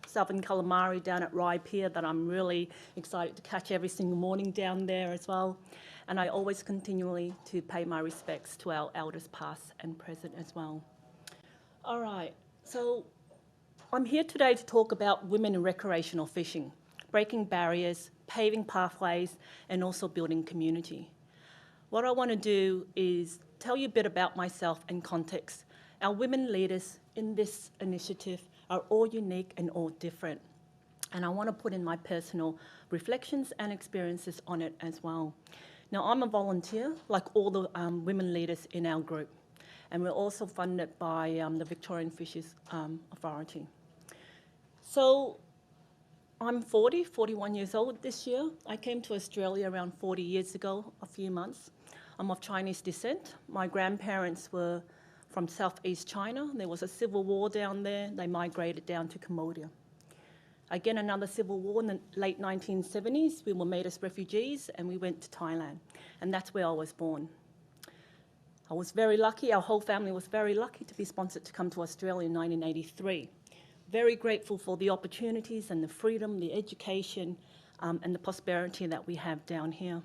southern calamari down at Rye Pier that I'm really excited to catch every single morning down there as well. And I always continually to pay my respects to our elders past and present as well. All right, so I'm here today to talk about women in recreational fishing, breaking barriers, paving pathways, and also building community. What I want to do is tell you a bit about myself and context. Our women leaders in this initiative are all unique and all different. And I want to put in my personal reflections and experiences on it as well. Now, I'm a volunteer, like all the women leaders in our group. And we're also funded by the Victorian Fisheries Authority. So I'm 41 years old this year. I came to Australia around 40 years ago, a few months. I'm of Chinese descent. My grandparents were from southeast China. There was a civil war down there. They migrated down to Cambodia. Again, another civil war in the late 1970s. We were made as refugees and we went to Thailand. And that's where I was born. I was very lucky, our whole family was very lucky to be sponsored to come to Australia in 1983. Very grateful for the opportunities and the freedom, the education, and the prosperity that we have down here.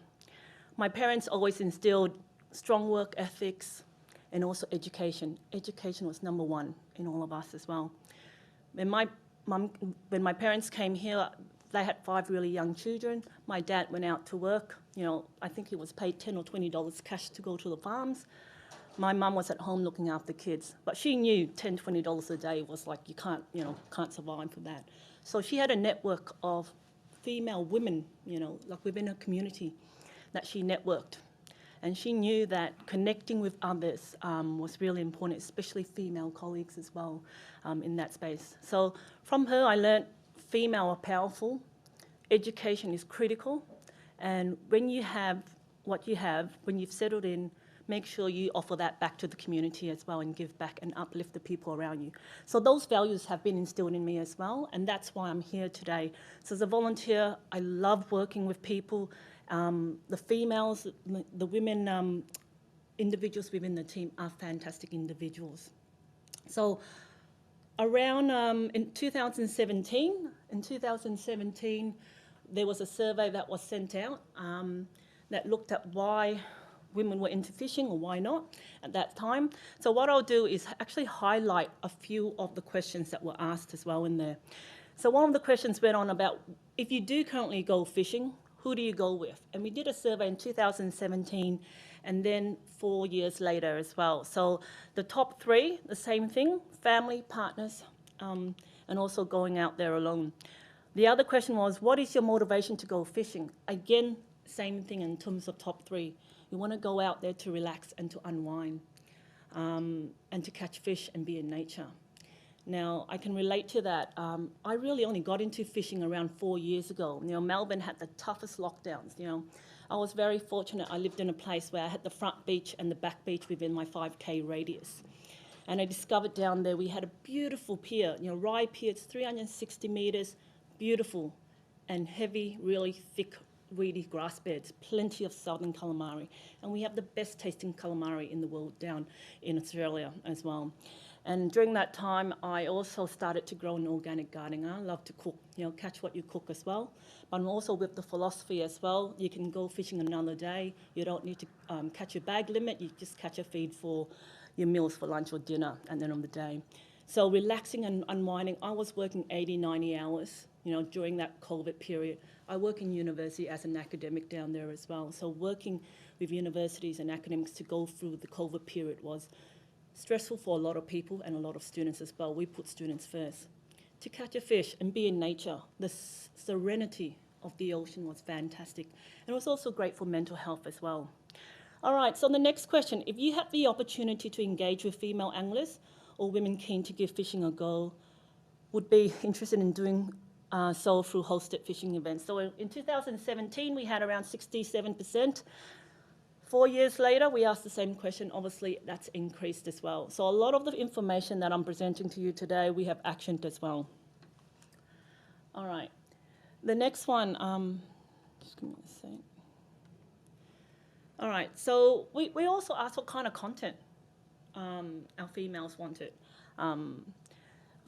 My parents always instilled strong work ethics, and also education. Education was number one in all of us as well. When my parents came here, they had 5 really young children. My dad went out to work. You know, I think he was paid $10 or $20 cash to go to the farms. My mum was at home looking after kids, but she knew $10, $20 a day was like, you can't survive for that. So she had a network of female women, like within her community that she networked. And she knew that connecting with others was really important, especially female colleagues as well in that space. So from her, I learned female are powerful, education is critical, and when you have what you have, when you've settled in, make sure you offer that back to the community as well and give back and uplift the people around you. So those values have been instilled in me as well, and that's why I'm here today. So as a volunteer, I love working with people. The females, the women individuals within the team are fantastic individuals. So around in 2017, there was a survey that was sent out that looked at why women were into fishing or why not at that time. So what I'll do is actually highlight a few of the questions that were asked as well in there. So one of the questions went on about, if you do currently go fishing, who do you go with? And we did a survey in 2017 and then 4 years later as well. So the top 3, the same thing, family, partners, and also going out there alone. The other question was, what is your motivation to go fishing? Again, same thing in terms of top 3. You want to go out there to relax and to unwind and to catch fish and be in nature. Now, I can relate to that. I really only got into fishing around 4 years ago. Melbourne had the toughest lockdowns. I was very fortunate. I lived in a place where I had the front beach and the back beach within my 5K radius. And I discovered down there we had a beautiful pier, Rye Pier, it's 360 metres, beautiful and heavy, really thick, weedy grass beds, plenty of southern calamari. And we have the best tasting calamari in the world down in Australia as well. And during that time, I also started to grow an organic gardening. I love to cook, catch what you cook as well. But I'm also with the philosophy as well. You can go fishing another day. You don't need to catch your bag limit. You just catch a feed for your meals for lunch or dinner at the end of the day. So relaxing and unwinding, I was working 80, 90 hours, during that COVID period. I work in university as an academic down there as well. So working with universities and academics to go through the COVID period was stressful for a lot of people and a lot of students as well. We put students first. To catch a fish and be in nature, the serenity of the ocean was fantastic. And it was also great for mental health as well. All right, so the next question, if you had the opportunity to engage with female anglers or women keen to give fishing a go, would be interested in doing so through hosted fishing events. So in 2017, we had around 67%. 4 years later, we asked the same question. Obviously, that's increased as well. So a lot of the information that I'm presenting to you today, we have actioned as well. All right. The next one, just give me a sec. All right, so we also asked what kind of content our females wanted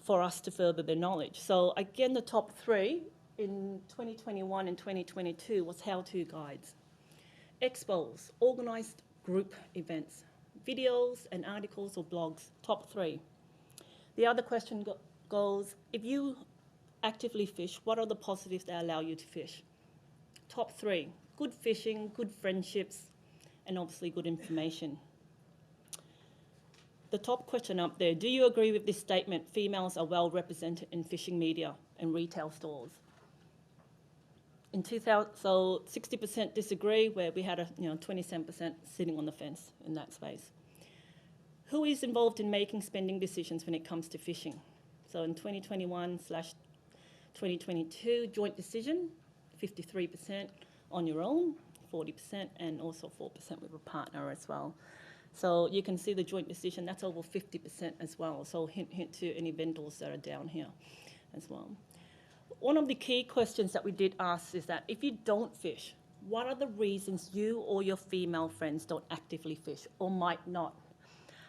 for us to further their knowledge. So again, the top 3 in 2021 and 2022 was how-to guides. Expos, organised group events, videos and articles or blogs, top 3. The other question goes, if you actively fish, what are the positives that allow you to fish? Top 3, good fishing, good friendships, and obviously good information. The top question up there, do you agree with this statement, females are well represented in fishing media and retail stores? In 2000, so 60% disagree, where we had 27% sitting on the fence in that space. Who is involved in making spending decisions when it comes to fishing? So in 2021/2022, joint decision, 53% on your own, 40%, and also 4% with a partner as well. So you can see the joint decision, that's over 50% as well. So hint to any vendors that are down here as well. One of the key questions that we did ask is that if you don't fish, what are the reasons you or your female friends don't actively fish or might not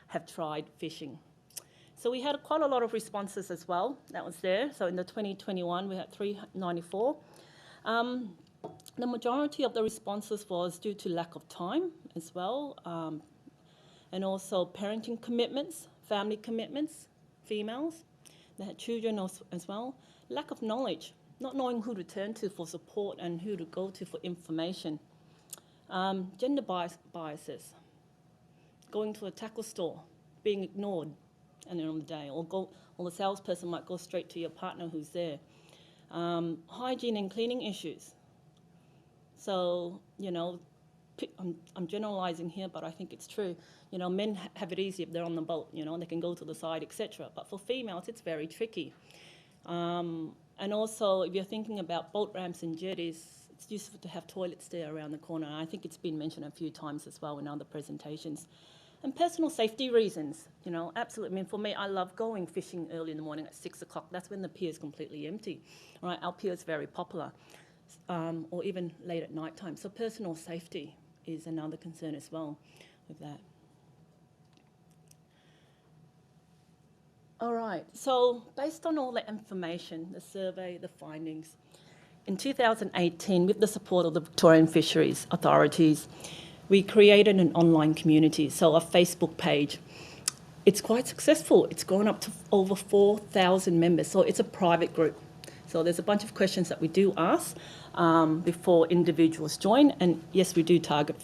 have tried fishing? So we had quite a lot of responses as well that was there. So in the 2021, we had 394. The majority of the responses was due to lack of time as well. and also parenting commitments, family commitments, females. They had children as well. Lack of knowledge, not knowing who to turn to for support and who to go to for information. Gender biases, going to a tackle store, being ignored at the end of the day, or the salesperson might go straight to your partner who's there. Hygiene and cleaning issues. So, you know, I'm generalizing here, but I think it's true. You know, men have it easy if they're on the boat, you know, they can go to the side, etc. But for females, it's very tricky. And also, if you're thinking about boat ramps and jetties, it's useful to have toilets there around the corner. And I think it's been mentioned a few times as well in other presentations. And personal safety reasons, you know, absolutely. I mean, for me, I love going fishing early in the morning at 6 o'clock. That's when the pier is completely empty. Right? Our pier is very popular, or even late at night time. So personal safety is another concern as well with that. All right, so based on all the information, the survey, the findings, in 2018, with the support of the Victorian Fisheries authorities, we created an online community, so a Facebook page. It's quite successful. It's gone up to over 4,000 members, so it's a private group. So there's a bunch of questions that we do ask before individuals join, and yes, we do target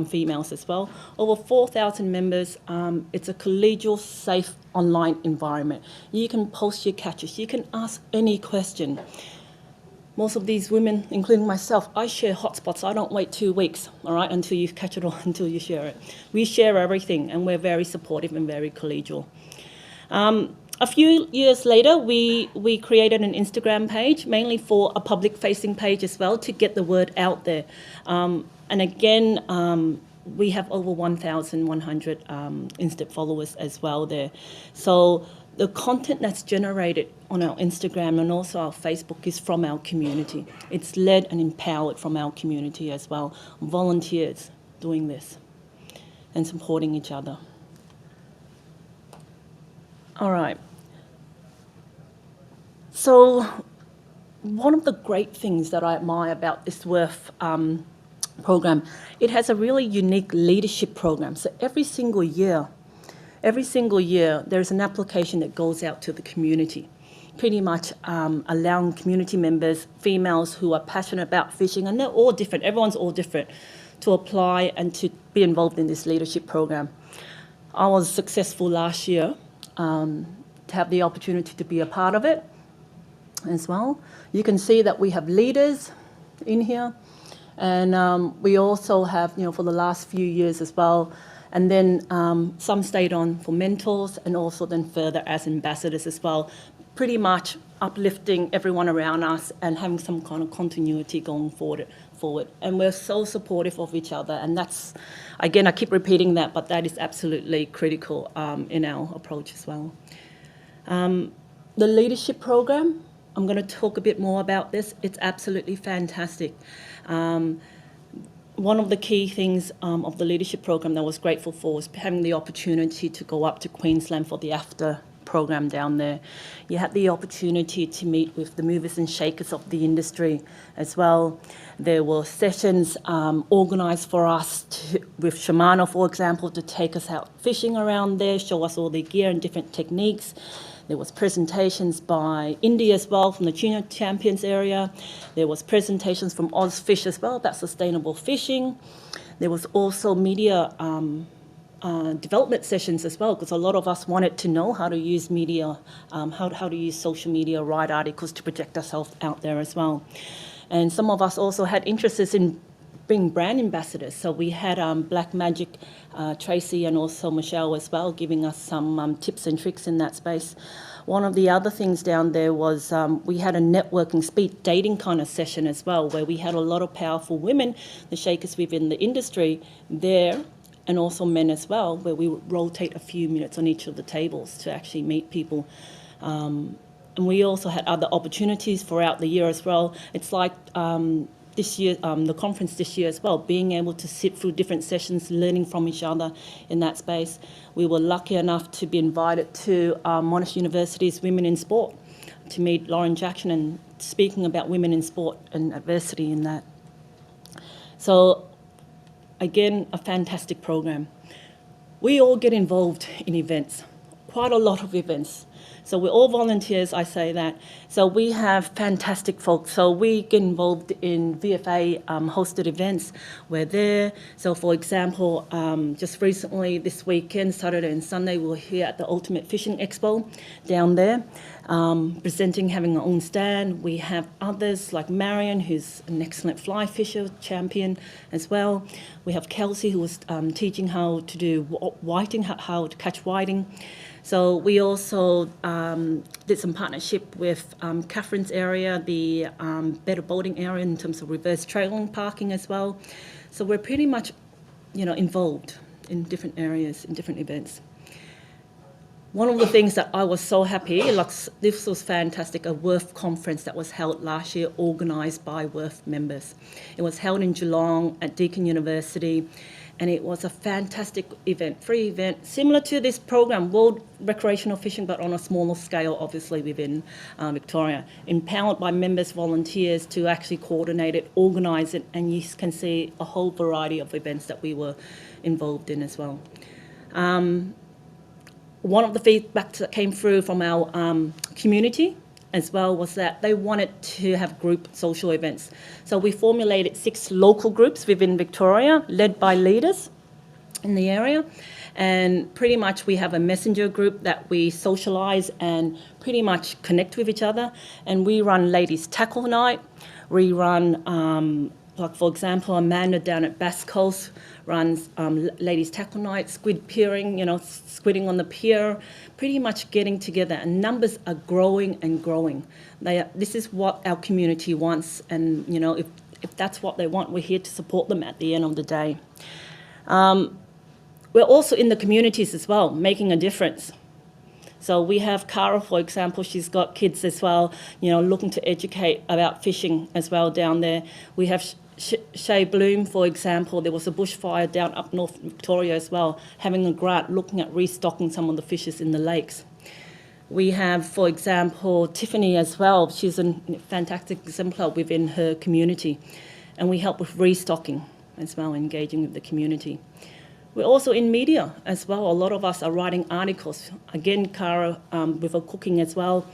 females as well. Over 4,000 members. It's a collegial, safe online environment. You can post your catches. You can ask any question. Most of these women, including myself, I share hotspots. I don't wait 2 weeks, all right, until you catch it or until you share it. We share everything, and we're very supportive and very collegial. A few years later, we created an Instagram page, mainly for a public-facing page as well, to get the word out there. And again, we have over 1,100 Insta followers as well there. So the content that's generated on our Instagram and also our Facebook is from our community. It's led and empowered from our community as well. Volunteers doing this and supporting each other. All right. So one of the great things that I admire about this WRF program, it has a really unique leadership program. So every single year, there's an application that goes out to the community, pretty much allowing community members, females who are passionate about fishing, and they're all different, everyone's all different, to apply and to be involved in this leadership program. I was successful last year to have the opportunity to be a part of it as well. You can see that we have leaders in here, and we also have, you know, for the last few years as well, and then some stayed on for mentors and also then further as ambassadors as well, pretty much uplifting everyone around us and having some kind of continuity going forward. And we're so supportive of each other, and that's, again, I keep repeating that, but that is absolutely critical in our approach as well. The leadership program, I'm going to talk a bit more about this. It's absolutely fantastic. One of the key things of the leadership program that I was grateful for was having the opportunity to go up to Queensland for the after program down there. You had the opportunity to meet with the movers and shakers of the industry as well. There were sessions organised for us with Shimano, for example, to take us out fishing around there, show us all the gear and different techniques. There was presentations by India as well, from the Junior Champions area. There was presentations from Ozfish as well about sustainable fishing. There was also media development sessions as well, because a lot of us wanted to know how to use media, how to use social media, write articles to project ourselves out there as well. And some of us also had interests in being brand ambassadors. So we had Black Magic, Tracy and also Michelle as well, giving us some tips and tricks in that space. One of the other things down there was we had a networking, speed dating kind of session as well, where we had a lot of powerful women, the shakers within the industry there, and also men as well, where we would rotate a few minutes on each of the tables to actually meet people. And we also had other opportunities throughout the year as well. It's like this year, the conference this year as well, being able to sit through different sessions, learning from each other in that space. We were lucky enough to be invited to Monash University's Women in Sport to meet Lauren Jackson and speaking about women in sport and adversity in that. So again, a fantastic program. we all get involved in events, quite a lot of events. So we're all volunteers, I say that. So we have fantastic folks. So we get involved in VFA hosted events. We're there. So for example, just recently this weekend, Saturday and Sunday, we were here at the Ultimate Fishing Expo down there, presenting, having our own stand. We have others like Marion, who's an excellent fly fisher champion as well. We have Kelsey, who was teaching how to do whiting, how to catch whiting. So we also did some partnership with Catherine's area, the better boating area in terms of reverse trailing parking as well. So we're pretty much, involved in different areas, in different events. One of the things that I was so happy, this was fantastic, a WRF conference that was held last year, organised by WRF members. It was held in Geelong at Deakin University, and it was a fantastic event, free event, similar to this program, World Recreational Fishing, but on a smaller scale, obviously, within Victoria. Empowered by members, volunteers to actually coordinate it, organise it, and you can see a whole variety of events that we were involved in as well. One of the feedbacks that came through from our community as well was that they wanted to have group social events. So we formulated 6 local groups within Victoria, led by leaders in the area. And pretty much we have a messenger group that we socialise and pretty much connect with each other. And we run Ladies Tackle Night. We run, like for example, Amanda down at Bass Coast runs Ladies Tackle Night, squid peering, squidding on the pier, pretty much getting together. And numbers are growing and growing. This is what our community wants. And, if that's what they want, we're here to support them at the end of the day. We're also in the communities as well, making a difference. So we have Cara, for example, she's got kids as well, looking to educate about fishing as well down there. We have Shay Bloom, for example, there was a bushfire down up North Victoria as well, having a grant looking at restocking some of the fishes in the lakes. We have, for example, Tiffany as well. She's a fantastic exemplar within her community, and we help with restocking as well, engaging with the community. We're also in media as well. A lot of us are writing articles. Again, Cara with her cooking as well,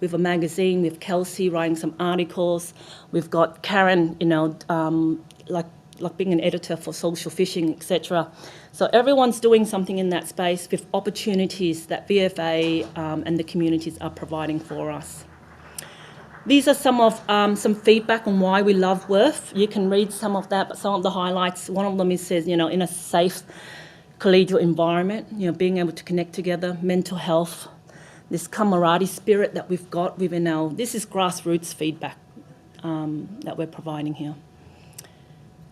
with a magazine, with Kelsey writing some articles. We've got Karen, like being an editor for social fishing, etc. So everyone's doing something in that space with opportunities that VFA and the communities are providing for us. These are some of some feedback on why we love WRF. You can read some of that, but some of the highlights, one of them is says, in a safe collegial environment, being able to connect together, mental health, this camaraderie spirit that we've got within this is grassroots feedback that we're providing here.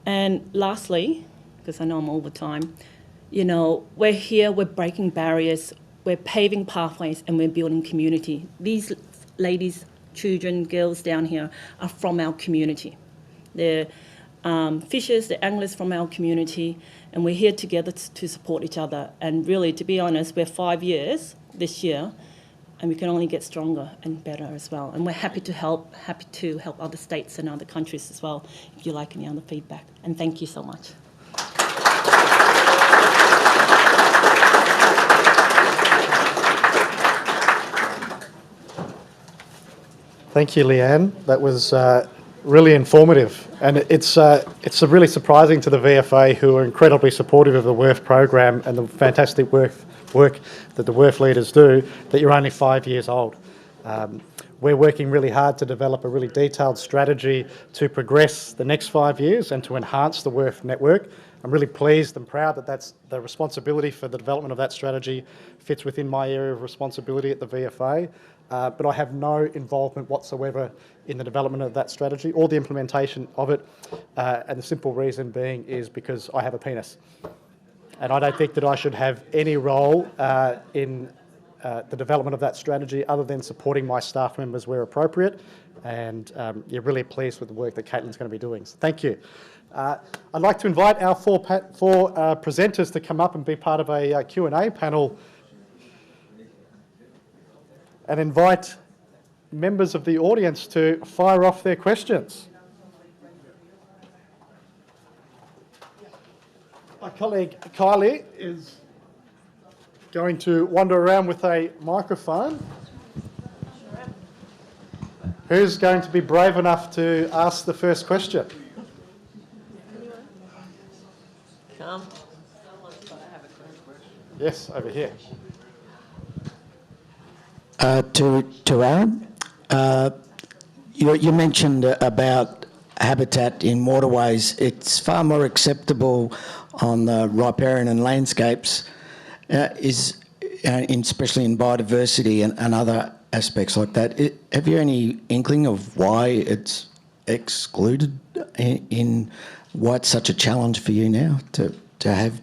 And lastly, because I know I'm over time, we're here, we're breaking barriers, we're paving pathways, and we're building community. These ladies, children, girls down here are from our community. They're fishers, they're anglers from our community, and we're here together to support each other. And really, to be honest, we're 5 years this year, and we can only get stronger and better as well. And we're happy to help other states and other countries as well, if you like any other feedback. And thank you so much. Thank you, Leanne. That was really informative, and it's really surprising to the VFA, who are incredibly supportive of the WRF program and the fantastic work that the WRF leaders do, that you're only 5 years old. We're working really hard to develop a really detailed strategy to progress the next 5 years and to enhance the WRF network. I'm really pleased and proud that that's the responsibility for the development of that strategy fits within my area of responsibility at the VFA. But I have no involvement whatsoever in the development of that strategy or the implementation of it, and the simple reason being is because I have a penis. And I don't think that I should have any role in the development of that strategy other than supporting my staff members where appropriate, and you're really pleased with the work that Caitlin's going to be doing. So thank you. I'd like to invite our four presenters to come up and be part of a Q&A panel, and invite members of the audience to fire off their questions. My colleague Kylie is going to wander around with a microphone. Who's going to be brave enough to ask the first question? Come. Yes, over here. To Aaron, you mentioned about habitat in waterways. It's far more acceptable on the riparian and landscapes, especially in biodiversity and other aspects like that. Have you any inkling of why it's excluded in why it's such a challenge for you now to have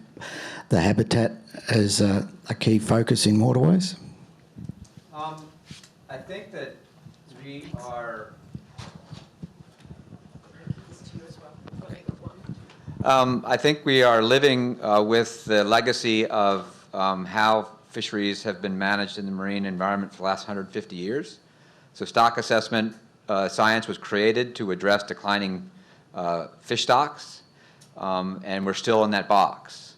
the habitat as a key focus in waterways? I think that we are. I think we are living with the legacy of how fisheries have been managed in the marine environment for the last 150 years. So stock assessment science was created to address declining fish stocks, and we're still in that box.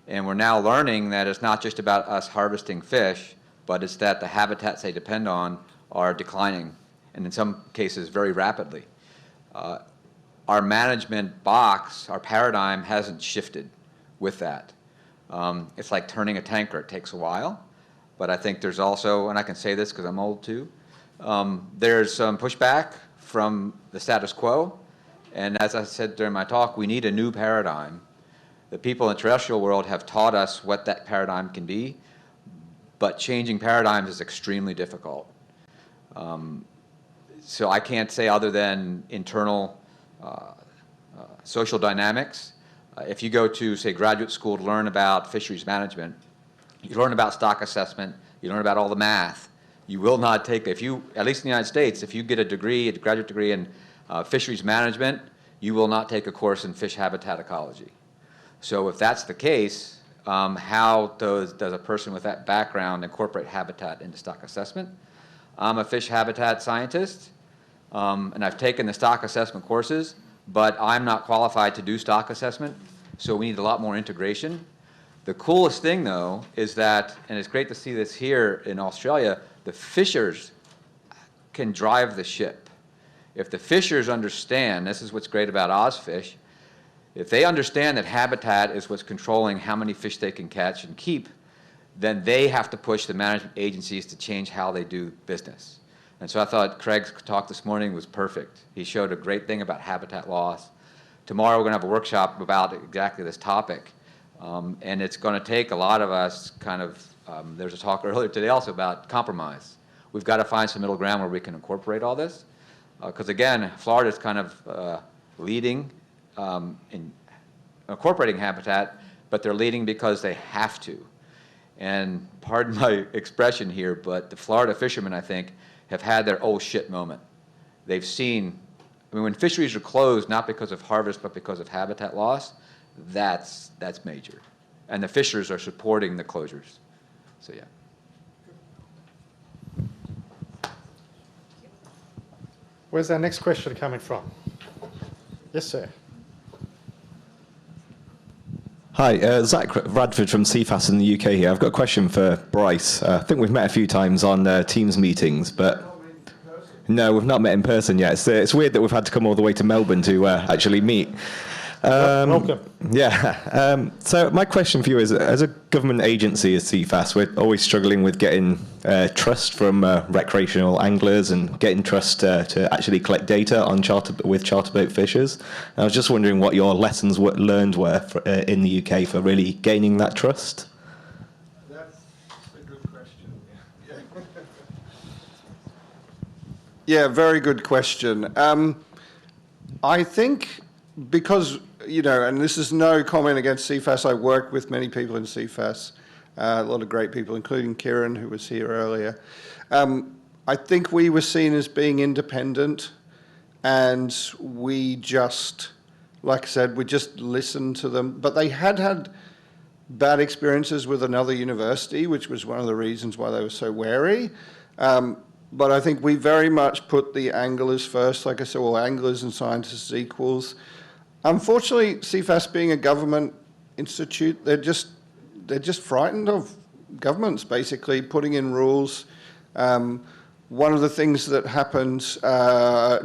And we're now learning that it's not just about us harvesting fish, but it's that the habitats they depend on are declining, and in some cases very rapidly. Our management box, our paradigm hasn't shifted with that. It's like turning a tanker. It takes a while, but I think there's also, and I can say this because I'm old too, there's some pushback from the status quo, and as I said during my talk, we need a new paradigm. The people in the terrestrial world have taught us what that paradigm can be, but changing paradigms is extremely difficult. So I can't say other than internal social dynamics. If you go to, say, graduate school to learn about fisheries management, you learn about stock assessment, you learn about all the math. You will not take, if you, at least in the United States, if you get a degree, a graduate degree in fisheries management, you will not take a course in fish habitat ecology. So if that's the case, how does a person with that background incorporate habitat into stock assessment? I'm a fish habitat scientist, and I've taken the stock assessment courses, but I'm not qualified to do stock assessment, so we need a lot more integration. The coolest thing, though, is that, and it's great to see this here in Australia, the fishers can drive the ship. If the fishers understand, this is what's great about OzFish, if they understand that habitat is what's controlling how many fish they can catch and keep, then they have to push the management agencies to change how they do business. And so I thought Craig's talk this morning was perfect. He showed a great thing about habitat loss. Tomorrow we're going to have a workshop about exactly this topic. And it's going to take a lot of us kind of, there's a talk earlier today also about compromise. We've got to find some middle ground where we can incorporate all this. Because again, Florida's kind of leading in incorporating habitat, but they're leading because they have to. And pardon my expression here, but the Florida fishermen, I think, have had their oh shit moment. They've seen, I mean, when fisheries are closed, not because of harvest, but because of habitat loss, that's major. And the fishers are supporting the closures. So yeah. Where's our next question coming from? Yes, sir. Hi, Zach Radford from CFAS in the UK here. I've got a question for Bryce. I think we've met a few times on Teams meetings, but no, we've not met in person yet. It's weird that we've had to come all the way to Melbourne to actually meet. Welcome. Yeah. So my question for you is, as a government agency as CFAS, we're always struggling with getting trust from recreational anglers and getting trust to actually collect data on with charter boat fishers. And I was just wondering what your lessons learned were in the UK for really gaining that trust. That's a good question. Yeah, very good question. I think because, you know, and this is no comment against CFAS, I work with many people in CFAS, a lot of great people, including Kieran, who was here earlier. I think we were seen as being independent, and we just, like I said, we just listened to them. But they had bad experiences with another university, which was one of the reasons why they were so wary. But I think we very much put the anglers first. Like I said, well, anglers and scientists equals. Unfortunately, CFAS being a government institute, they're just frightened of governments basically putting in rules. One of the things that happened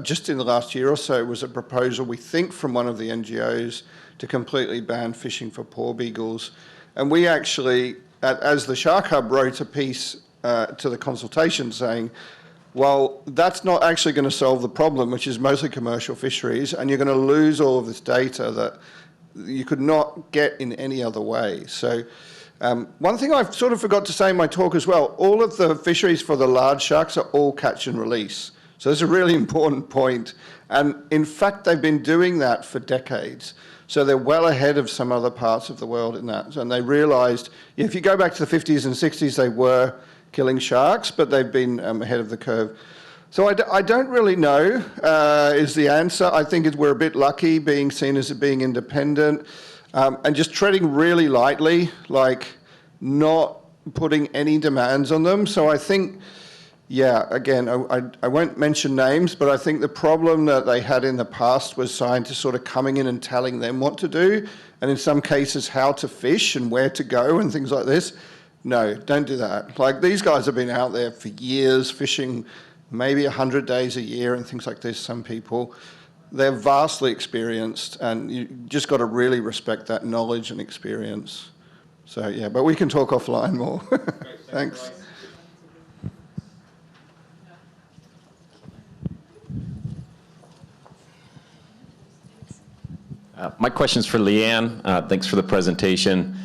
just in the last year or so was a proposal, we think, from one of the NGOs to completely ban fishing for porbeagles. And we actually, as the Shark Hub, wrote a piece to the consultation saying, well, that's not actually going to solve the problem, which is mostly commercial fisheries, and you're going to lose all of this data that you could not get in any other way. So one thing I sort of forgot to say in my talk as well, all of the fisheries for the large sharks are all catch and release. So that's a really important point. And in fact, they've been doing that for decades. So they're well ahead of some other parts of the world in that. And they realized, if you go back to the 50s and 60s, they were killing sharks, but they've been ahead of the curve. So I don't really know is the answer. I think we're a bit lucky being seen as being independent and just treading really lightly, like not putting any demands on them. So I think, yeah, again, I won't mention names, but I think the problem that they had in the past was scientists sort of coming in and telling them what to do, and in some cases how to fish and where to go and things like this. No, don't do that. Like, these guys have been out there for years fishing maybe 100 days a year and things like this, some people. They're vastly experienced, and you just got to really respect that knowledge and experience. So, yeah, but we can talk offline more. Thanks. My question's for Leanne. Thanks for the presentation.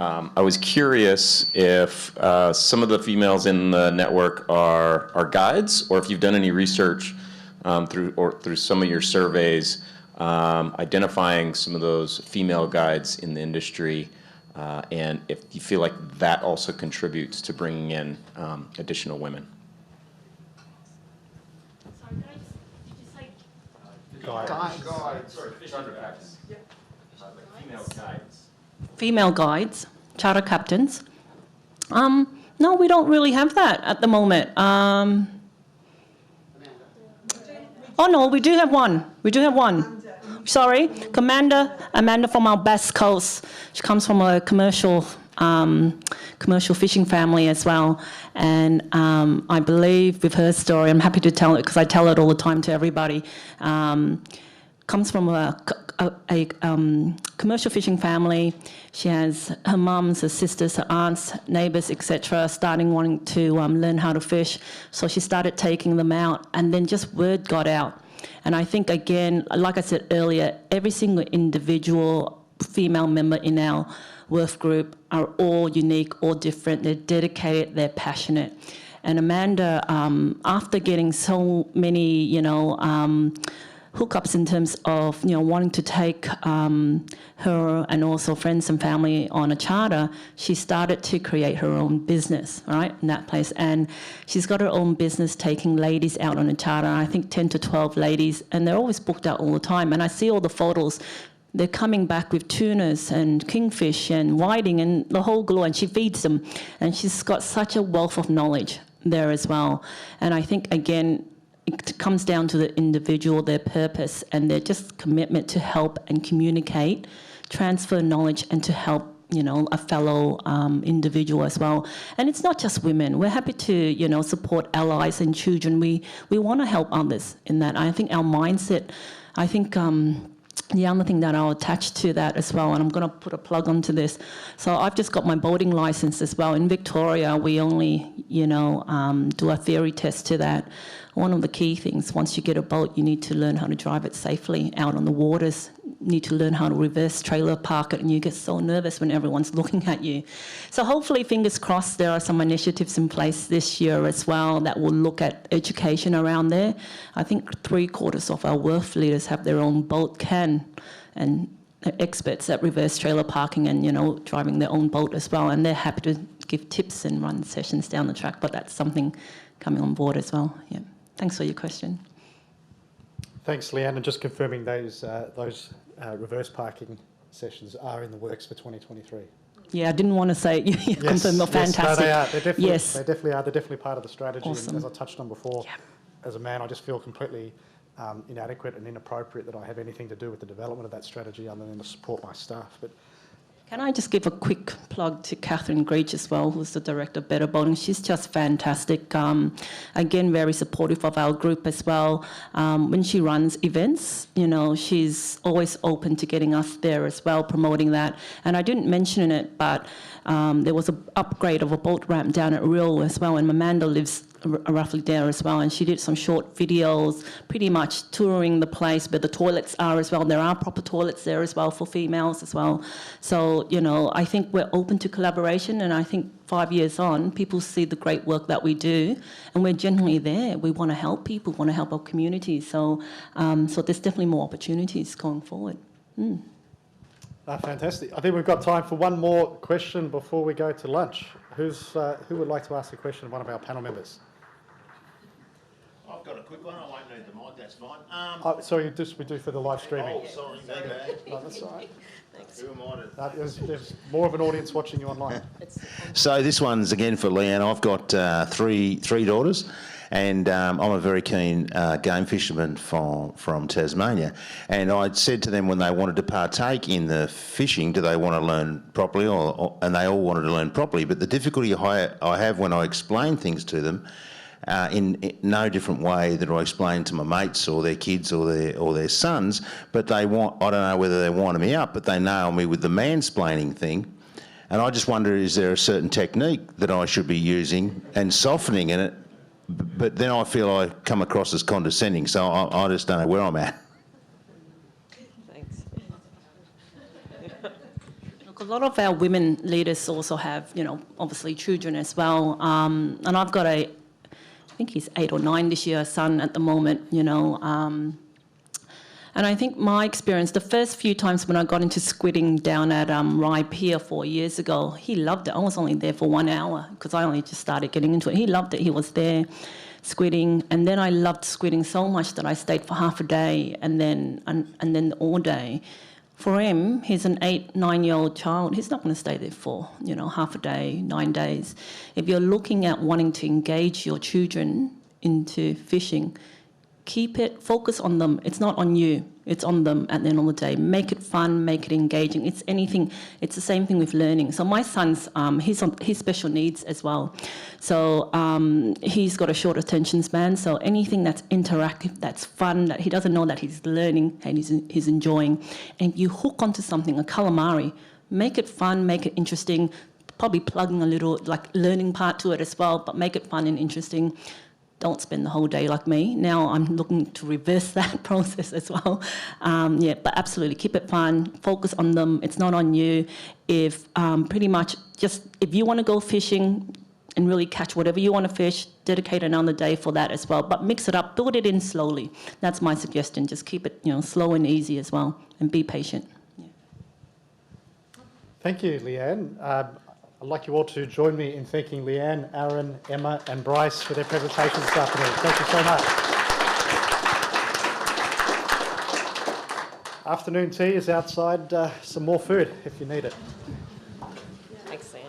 I was curious if some of the females in the network are guides, or if you've done any research through some of your surveys identifying some of those female guides in the industry, and if you feel like that also contributes to bringing in additional women. Sorry, guys, did you say Female guides. female guides, charter captains? No, we don't really have that at the moment. Oh no, we do have one. We do have one. Sorry, Amanda from our Best Coast. She comes from a commercial fishing family as well. And I believe with her story, I'm happy to tell it because I tell it all the time to everybody. Comes from a commercial fishing family. She has her mums, her sisters, her aunts, neighbours, etc., starting wanting to learn how to fish. So she started taking them out, and then just word got out. And I think, again, like I said earlier, every single individual female member in our WRF group are all unique, all different. They're dedicated, they're passionate. And Amanda, after getting so many, hookups in terms of wanting to take her and also friends and family on a charter, she started to create her own business, right, in that place. And she's got her own business taking ladies out on a charter, I think 10 to 12 ladies, and they're always booked out all the time. And I see all the photos. They're coming back with tunas and kingfish and whiting and the whole galore, and she feeds them. And she's got such a wealth of knowledge there as well. And I think, again, it comes down to the individual, their purpose, and their just commitment to help and communicate, transfer knowledge, and to help, a fellow individual as well. And it's not just women. We're happy to, support allies and children. We want to help others in that. I think our mindset, the other thing that I'll attach to that as well, and I'm going to put a plug onto this. So I've just got my boating license as well. In Victoria, we only, do a theory test to that. One of the key things, once you get a boat, you need to learn how to drive it safely out on the waters. You need to learn how to reverse trailer park it, and you get so nervous when everyone's looking at you. So hopefully, fingers crossed, there are some initiatives in place this year as well that will look at education around there. I think 3/4 of our WRF leaders have their own boat can, and they're experts at reverse trailer parking and, driving their own boat as well. And they're happy to give tips and run sessions down the track, but that's something coming on board as well. Yeah. Thanks for your question. Thanks, Leanne. And just confirming those reverse parking sessions are in the works for 2023. Yeah, I didn't want to say you Yes, confirm. Fantastic. Yes, no, they are. They definitely are. They're definitely part of the strategy. Awesome. And as I touched on before, as a man, I just feel completely inadequate and inappropriate that I have anything to do with the development of that strategy other than to support my staff. But Can I just give a quick plug to Catherine Greach as well, who's the director of Better Boating? She's just fantastic. Again, very supportive of our group as well. When she runs events, you know, she's always open to getting us there as well, promoting that. And I didn't mention it, but there was an upgrade of a boat ramp down at Rill as well, and Amanda lives roughly there as well, and she did some short videos pretty much touring the place where the toilets are as well. There are proper toilets there as well for females as well. So, you know, I think we're open to collaboration, and I think 5 years on, people see the great work that we do, and we're genuinely there. We want to help people, want to help our community. So, so there's definitely more opportunities going forward. Fantastic. I think we've got time for one more question before we go to lunch. Who would like to ask a question of one of our panel members? I've got a quick one. I won't need the mic, that's fine. Sorry, we do for the live streaming. Oh, sorry, no bad. No, that's all right. Who am I to... There's more of an audience watching you online. So this one's again for Leanne. I've got three daughters, and I'm a very keen game fisherman from Tasmania. And I said to them when they wanted to partake in the fishing, do they want to learn properly? And they all wanted to learn properly. But the difficulty I have when I explain things to them, in no different way that I explain to my mates or their kids or their sons, but I don't know whether they're winding me up, but they nail me with the mansplaining thing. And I just wonder, is there a certain technique that I should be using and softening in it? But then I feel I come across as condescending, so I just don't know where I'm at. Thanks. Look, a lot of our women leaders also have, you know, obviously children as well. And I've got I think he's 8 or 9 this year, son at the moment, you know. And I think my experience, the first few times when I got into squidding down at Rye Pier 4 years ago, he loved it. I was only there for 1 hour because I only just started getting into it. He loved it. He was there squidding. And then I loved squidding so much that I stayed for half a day and then all day. For him, he's an 8, 9-year-old child. He's not going to stay there for, you know, half a day, 9 days. If you're looking at wanting to engage your children into fishing, focus on them. It's not on you. It's on them at the end of the day. Make it fun, make it engaging. It's the same thing with learning. So my son's, he's special needs as well. So he's got a short attention span. So anything that's interactive, that's fun, that he doesn't know that he's learning and he's enjoying. And if you hook onto something, a calamari, make it fun, make it interesting, probably plugging a little like learning part to it as well, but make it fun and interesting. Don't spend the whole day like me. Now I'm looking to reverse that process as well. Yeah, but absolutely keep it fun. Focus on them. It's not on you. If pretty much just if you want to go fishing and really catch whatever you want to fish, dedicate another day for that as well. But mix it up. Build it in slowly. That's my suggestion. Just keep it, you know, slow and easy as well, and be patient. Yeah. Thank you, Leanne. I'd like you all to join me in thanking Leanne, Aaron, Emma and Bryce for their presentations this afternoon. Thank you so much. Afternoon tea is outside. Some more food if you need it. Thanks, Sam.